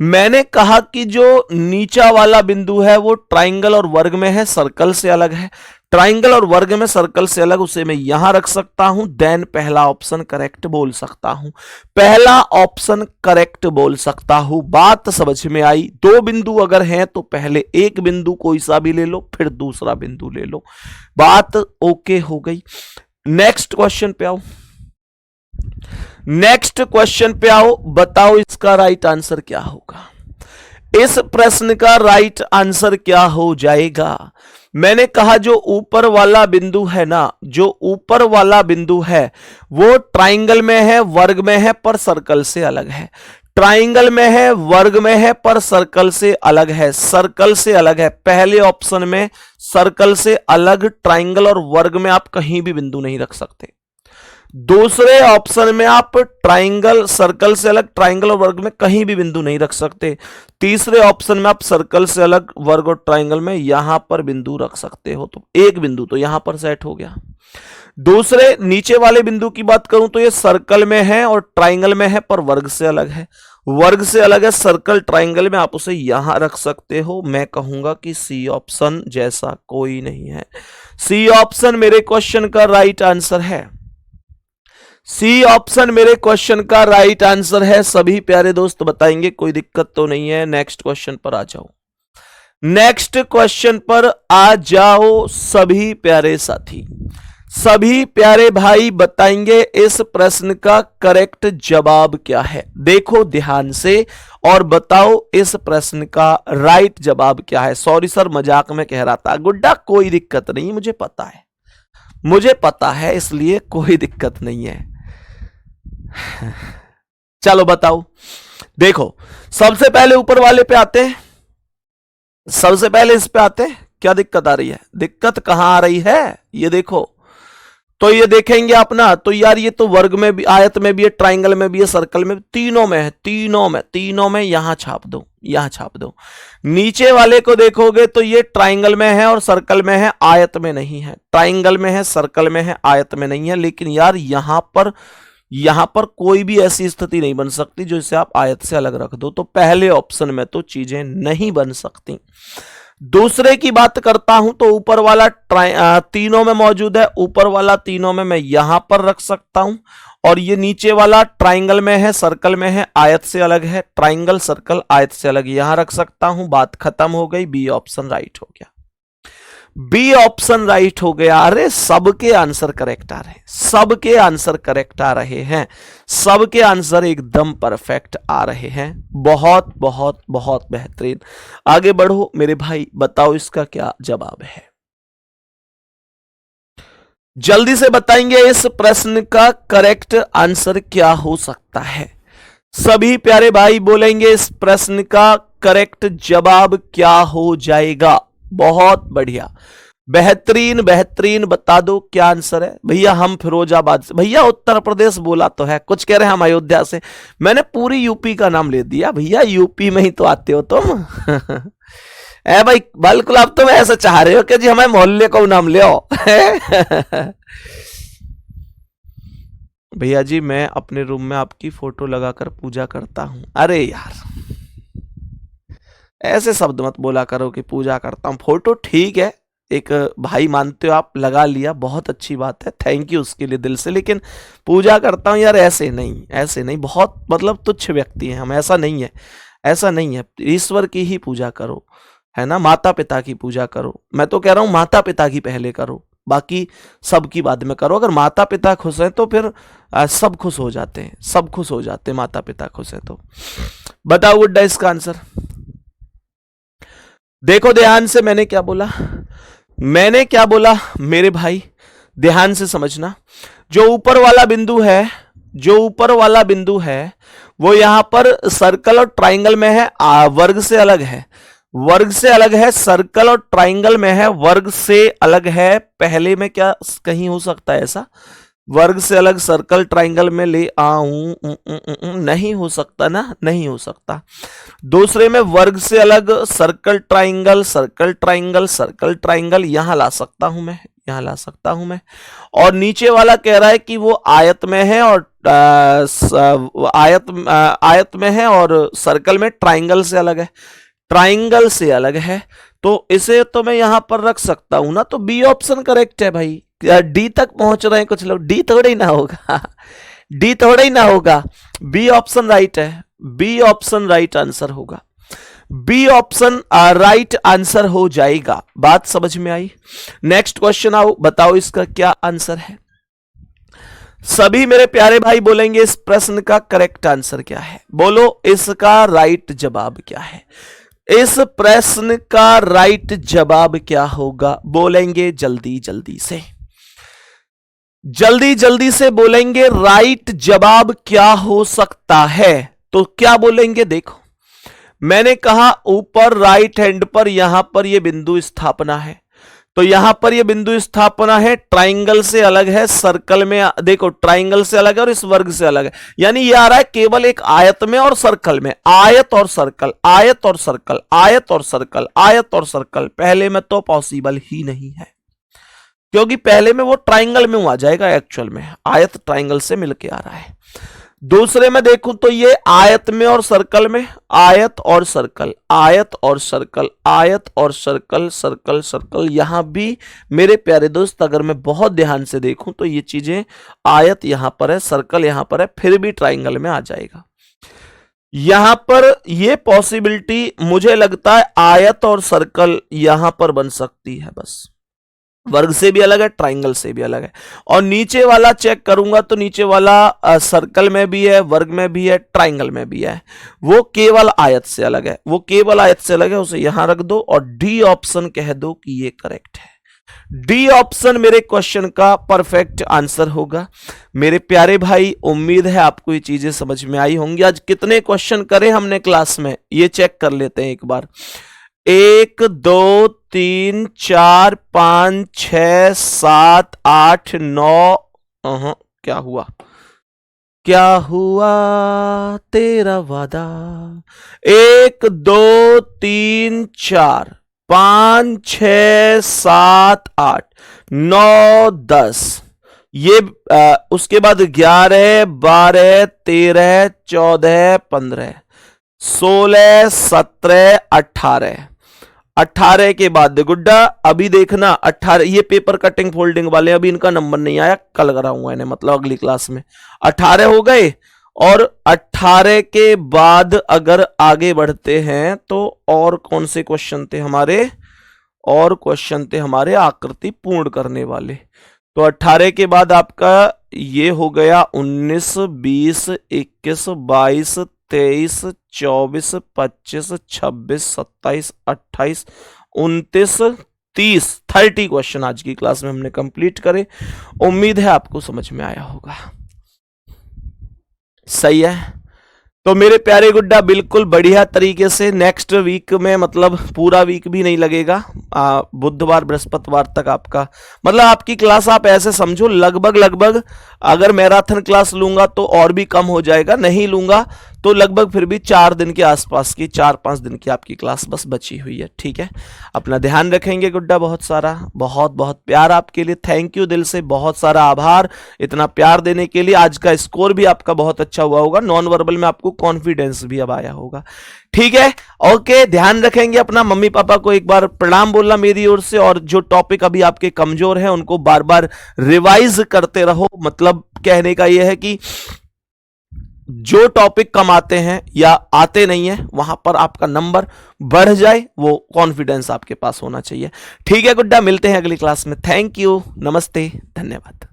मैंने कहा कि जो नीचा वाला बिंदु है वो ट्राइंगल और वर्ग में है, सर्कल से अलग है। ट्राइंगल और वर्ग में सर्कल से अलग, उसे मैं यहां रख सकता हूं। देन पहला ऑप्शन करेक्ट बोल सकता हूं, पहला ऑप्शन करेक्ट बोल सकता हूं। बात समझ में आई? दो बिंदु अगर हैं तो पहले एक बिंदु कोई सा भी ले लो, फिर दूसरा बिंदु ले लो। बात ओके हो गई। नेक्स्ट क्वेश्चन पे आओ, नेक्स्ट क्वेश्चन पे आओ। बताओ इसका राइट आंसर क्या होगा? इस प्रश्न का राइट आंसर क्या हो जाएगा? मैंने कहा जो ऊपर वाला बिंदु है ना, जो ऊपर वाला बिंदु है वो ट्राइंगल में है, वर्ग में है, पर सर्कल से अलग है। ट्राइंगल में है, वर्ग में है, पर सर्कल से अलग है। सर्कल से अलग है। पहले ऑप्शन में सर्कल से अलग ट्राइंगल और वर्ग में आप कहीं भी बिंदु नहीं रख सकते। दूसरे ऑप्शन में आप ट्राइंगल, सर्कल से अलग ट्राइंगल और वर्ग में कहीं भी बिंदु नहीं रख सकते। तीसरे ऑप्शन में आप सर्कल से अलग वर्ग और ट्राइंगल में यहां पर बिंदु रख सकते हो। तो एक बिंदु तो यहां पर सेट हो गया। दूसरे नीचे वाले बिंदु की बात करूं तो ये सर्कल में है और ट्राइंगल में है, पर वर्ग से अलग है। वर्ग से अलग है, सर्कल ट्राइंगल में, आप उसे यहां रख सकते हो। मैं कहूंगा कि सी ऑप्शन जैसा कोई नहीं है। सी ऑप्शन मेरे क्वेश्चन का राइट आंसर है। सी ऑप्शन मेरे क्वेश्चन का राइट आंसर है। सभी प्यारे दोस्त बताएंगे, कोई दिक्कत तो नहीं है। नेक्स्ट क्वेश्चन पर आ जाओ, नेक्स्ट क्वेश्चन पर आ जाओ सभी प्यारे साथी, सभी प्यारे भाई बताएंगे इस प्रश्न का करेक्ट जवाब क्या है। देखो ध्यान से और बताओ इस प्रश्न का राइट जवाब क्या है। सॉरी सर, मजाक में कह रहा था। गुड्डा कोई दिक्कत नहीं, मुझे पता है, मुझे पता है, इसलिए कोई दिक्कत नहीं है। चलो बताओ। देखो सबसे पहले ऊपर वाले पे आते हैं, सबसे पहले इस पे आते हैं। क्या दिक्कत आ रही है? दिक्कत कहां आ रही है ये देखो। तो ये देखेंगे आप ना, तो यार ये तो वर्ग में भी, आयत में भी है, ट्राइंगल में भी है, सर्कल में भी, तीनों में है। तीनों में यहां छाप दो, यहां छाप दो। नीचे वाले को देखोगे तो ये ट्राइंगल में है और सर्कल में है, आयत में नहीं है। ट्राइंगल में है, सर्कल में है, आयत में नहीं है। लेकिन यार यहां पर कोई भी ऐसी स्थिति नहीं बन सकती जो इसे आप आयत से अलग रख दो। तो पहले ऑप्शन में तो चीजें नहीं बन सकती। दूसरे की बात करता हूं तो ऊपर वाला तीनों में मौजूद है। ऊपर वाला तीनों में मैं यहां पर रख सकता हूं। और ये नीचे वाला ट्राइंगल में है, सर्कल में है, आयत से अलग है। ट्राइंगल, सर्कल, आयत से अलग, यहां रख सकता हूं। बात खत्म हो गई। बी ऑप्शन राइट हो गया। बी ऑप्शन राइट हो गया। अरे सबके आंसर करेक्ट आ रहे हैं, सबके आंसर करेक्ट आ रहे हैं, सबके आंसर एकदम परफेक्ट आ रहे हैं। बहुत बहुत बहुत बेहतरीन। आगे बढ़ो मेरे भाई, बताओ इसका क्या जवाब है। जल्दी से बताएंगे इस प्रश्न का करेक्ट आंसर क्या हो सकता है। सभी प्यारे भाई बोलेंगे इस प्रश्न का करेक्ट जवाब क्या हो जाएगा। बहुत बढ़िया, बेहतरीन बेहतरीन। बता दो क्या आंसर है। भैया हम फिरोजाबाद से। भैया उत्तर प्रदेश बोला तो है, कुछ कह रहे हैं हम अयोध्या से। मैंने पूरी यूपी का नाम ले दिया। भैया यूपी में ही तो आते हो तुम। ए भाई बिल्कुल, अब तुम ऐसा चाह रहे हो कि जी हमारे मोहल्ले को नाम ले आओ। भैया जी मैं अपने रूम में आपकी फोटो लगाकर पूजा करता हूं। अरे यार ऐसे शब्द मत बोला करो कि पूजा करता हूं। फोटो ठीक है, एक भाई मानते हो आप, लगा लिया, बहुत अच्छी बात है, थैंक यू उसके लिए दिल से। लेकिन पूजा करता हूं यार ऐसे नहीं, ऐसे नहीं। बहुत मतलब तुच्छ व्यक्ति हैं हम, ऐसा नहीं है, ऐसा नहीं है। ईश्वर की ही पूजा करो, है ना, माता पिता की पूजा करो। मैं तो कह रहा हूं माता पिता की पहले करो, बाकी सबकी बाद में करो। अगर माता पिता खुश हैं तो फिर सब खुश हो जाते हैं, सब खुश हो जाते हैं, माता पिता खुश हैं तो। बताओ गुड्डा इसका आंसर। देखो ध्यान से, मैंने क्या बोला, मैंने क्या बोला मेरे भाई। ध्यान से समझना। जो ऊपर वाला बिंदु है, जो ऊपर वाला बिंदु है वो यहां पर सर्कल और ट्राइंगल में है, वर्ग से अलग है, वर्ग से अलग है, सर्कल और ट्राइंगल में है, वर्ग से अलग है। पहले में क्या कहीं हो सकता है ऐसा? वर्ग से अलग सर्कल ट्राइंगल में ले आऊं, नहीं हो सकता ना, नहीं हो सकता। दूसरे में वर्ग से अलग circle triangle, circle triangle, circle triangle, यहां ला सकता हूं मैं, यहां ला सकता हूं मैं। और नीचे वाला कह रहा है कि वो आयत में है और आयत में है और सर्कल में, ट्राइंगल से अलग है, ट्राइंगल से अलग है। तो इसे तो मैं यहां पर रख सकता हूं ना, तो बी ऑप्शन करेक्ट है भाई। डी तक पहुंच रहे हैं कुछ लोग, डी थोड़ा ही ना होगा, डी थोड़ा ही ना होगा, बी ऑप्शन राइट है, बी ऑप्शन राइट आंसर होगा, बी ऑप्शन राइट आंसर हो जाएगा। बात समझ में आई? नेक्स्ट क्वेश्चन आओ, बताओ इसका क्या आंसर है। सभी मेरे प्यारे भाई बोलेंगे इस प्रश्न का करेक्ट आंसर क्या है। बोलो इसका राइट जवाब क्या है, इस प्रश्न का राइट जवाब क्या होगा? बोलेंगे जल्दी जल्दी से, जल्दी जल्दी से बोलेंगे राइट जवाब क्या हो सकता है। तो क्या बोलेंगे? देखो मैंने कहा ऊपर राइट हैंड पर यहां पर यह बिंदु स्थापना है, तो यहां पर यह बिंदु स्थापना है, ट्राइंगल से अलग है, सर्कल में देखो ट्राइंगल से अलग है और इस वर्ग से अलग है, यानी यह आ रहा है केवल एक आयत में और सर्कल में, आयत और सर्कल, आयत और सर्कल, आयत और सर्कल, आयत और सर्कल। पहले में तो पॉसिबल ही नहीं है, क्योंकि पहले में वो ट्राइंगल में आ जाएगा, एक्चुअल में आयत ट्राइंगल से मिलके आ रहा है। दूसरे में देखूं तो ये आयत में और सर्कल में, आयत और सर्कल, आयत और सर्कल, आयत और सर्कल, सर्कल सर्कल। यहां भी मेरे प्यारे दोस्त अगर मैं बहुत ध्यान से देखूं तो ये चीजें, आयत यहां पर है, सर्कल यहां पर है, फिर भी ट्राइंगल में आ जाएगा। यहां पर ये पॉसिबिलिटी मुझे लगता है आयत और सर्कल यहां पर बन सकती है, बस वर्ग से भी अलग है, ट्राइंगल से भी अलग है। और नीचे वाला चेक करूंगा तो नीचे वाला सर्कल में भी है, वर्ग में भी है, ट्राइंगल में भी है, वो केवल आयत से अलग है, वो केवल आयत से अलग है, उसे यहां रख दो और डी ऑप्शन कह दो कि ये करेक्ट है। डी ऑप्शन मेरे क्वेश्चन का परफेक्ट आंसर होगा। मेरे प्यारे भाई उम्मीद है आपको ये चीजें समझ में आई होंगी। आज कितने क्वेश्चन करे हमने क्लास में ये चेक कर लेते हैं एक बार। 1 2 3 4 5 6 7 8 9, क्या हुआ, क्या हुआ तेरा वादा। 1 2 3 4 5 6 7 8 9 10, ये उसके बाद 11 12 13 14 15 16 17 18, 18 के बाद गुड्डा अभी देखना 18, ये पेपर कटिंग फोल्डिंग वाले अभी इनका नंबर नहीं आया, कल कराऊंगा इन्हें, मतलब अगली क्लास में। 18 हो गए और 18 के बाद अगर आगे बढ़ते हैं तो और कौन से क्वेश्चन थे हमारे, और क्वेश्चन थे हमारे आकृति पूर्ण करने वाले। तो 18 के बाद आपका ये हो गया 19 20 21 22 23 24 25 26 27 28 29 30 30 क्वेश्चन आज की क्लास में हमने कंप्लीट करे। उम्मीद है आपको समझ में आया होगा। सही है, तो मेरे प्यारे गुड्डा बिल्कुल बढ़िया तरीके से नेक्स्ट वीक में, मतलब पूरा वीक भी नहीं लगेगा, बुधवार बृहस्पतिवार तक आपका, मतलब आपकी क्लास आप ऐसे समझो लगभग अगर मैराथन क्लास लूंगा तो और भी कम हो जाएगा, नहीं लूंगा तो लगभग फिर भी 4 दिन के आसपास की, 4-5 दिन की आपकी क्लास बस बची हुई है। ठीक है, अपना ध्यान रखेंगे गुड्डा। बहुत सारा बहुत बहुत प्यार आपके लिए, थैंक यू, दिल से बहुत सारा आभार इतना प्यार देने के लिए। आज का स्कोर भी आपका बहुत अच्छा हुआ होगा, नॉन वर्बल में आपको कॉन्फिडेंस भी अब आया होगा। ठीक है, ओके, ध्यान रखेंगे अपना। मम्मी पापा को एक बार प्रणाम बोलना मेरी ओर से, और जो टॉपिक अभी आपके कमजोर हैं उनको बार बार रिवाइज करते रहो। मतलब कहने का यह है कि जो टॉपिक कम आते हैं या आते नहीं है वहां पर आपका नंबर बढ़ जाए, वो कॉन्फिडेंस आपके पास होना चाहिए। ठीक है गुड्डा, मिलते हैं अगली क्लास में। थैंक यू, नमस्ते, धन्यवाद।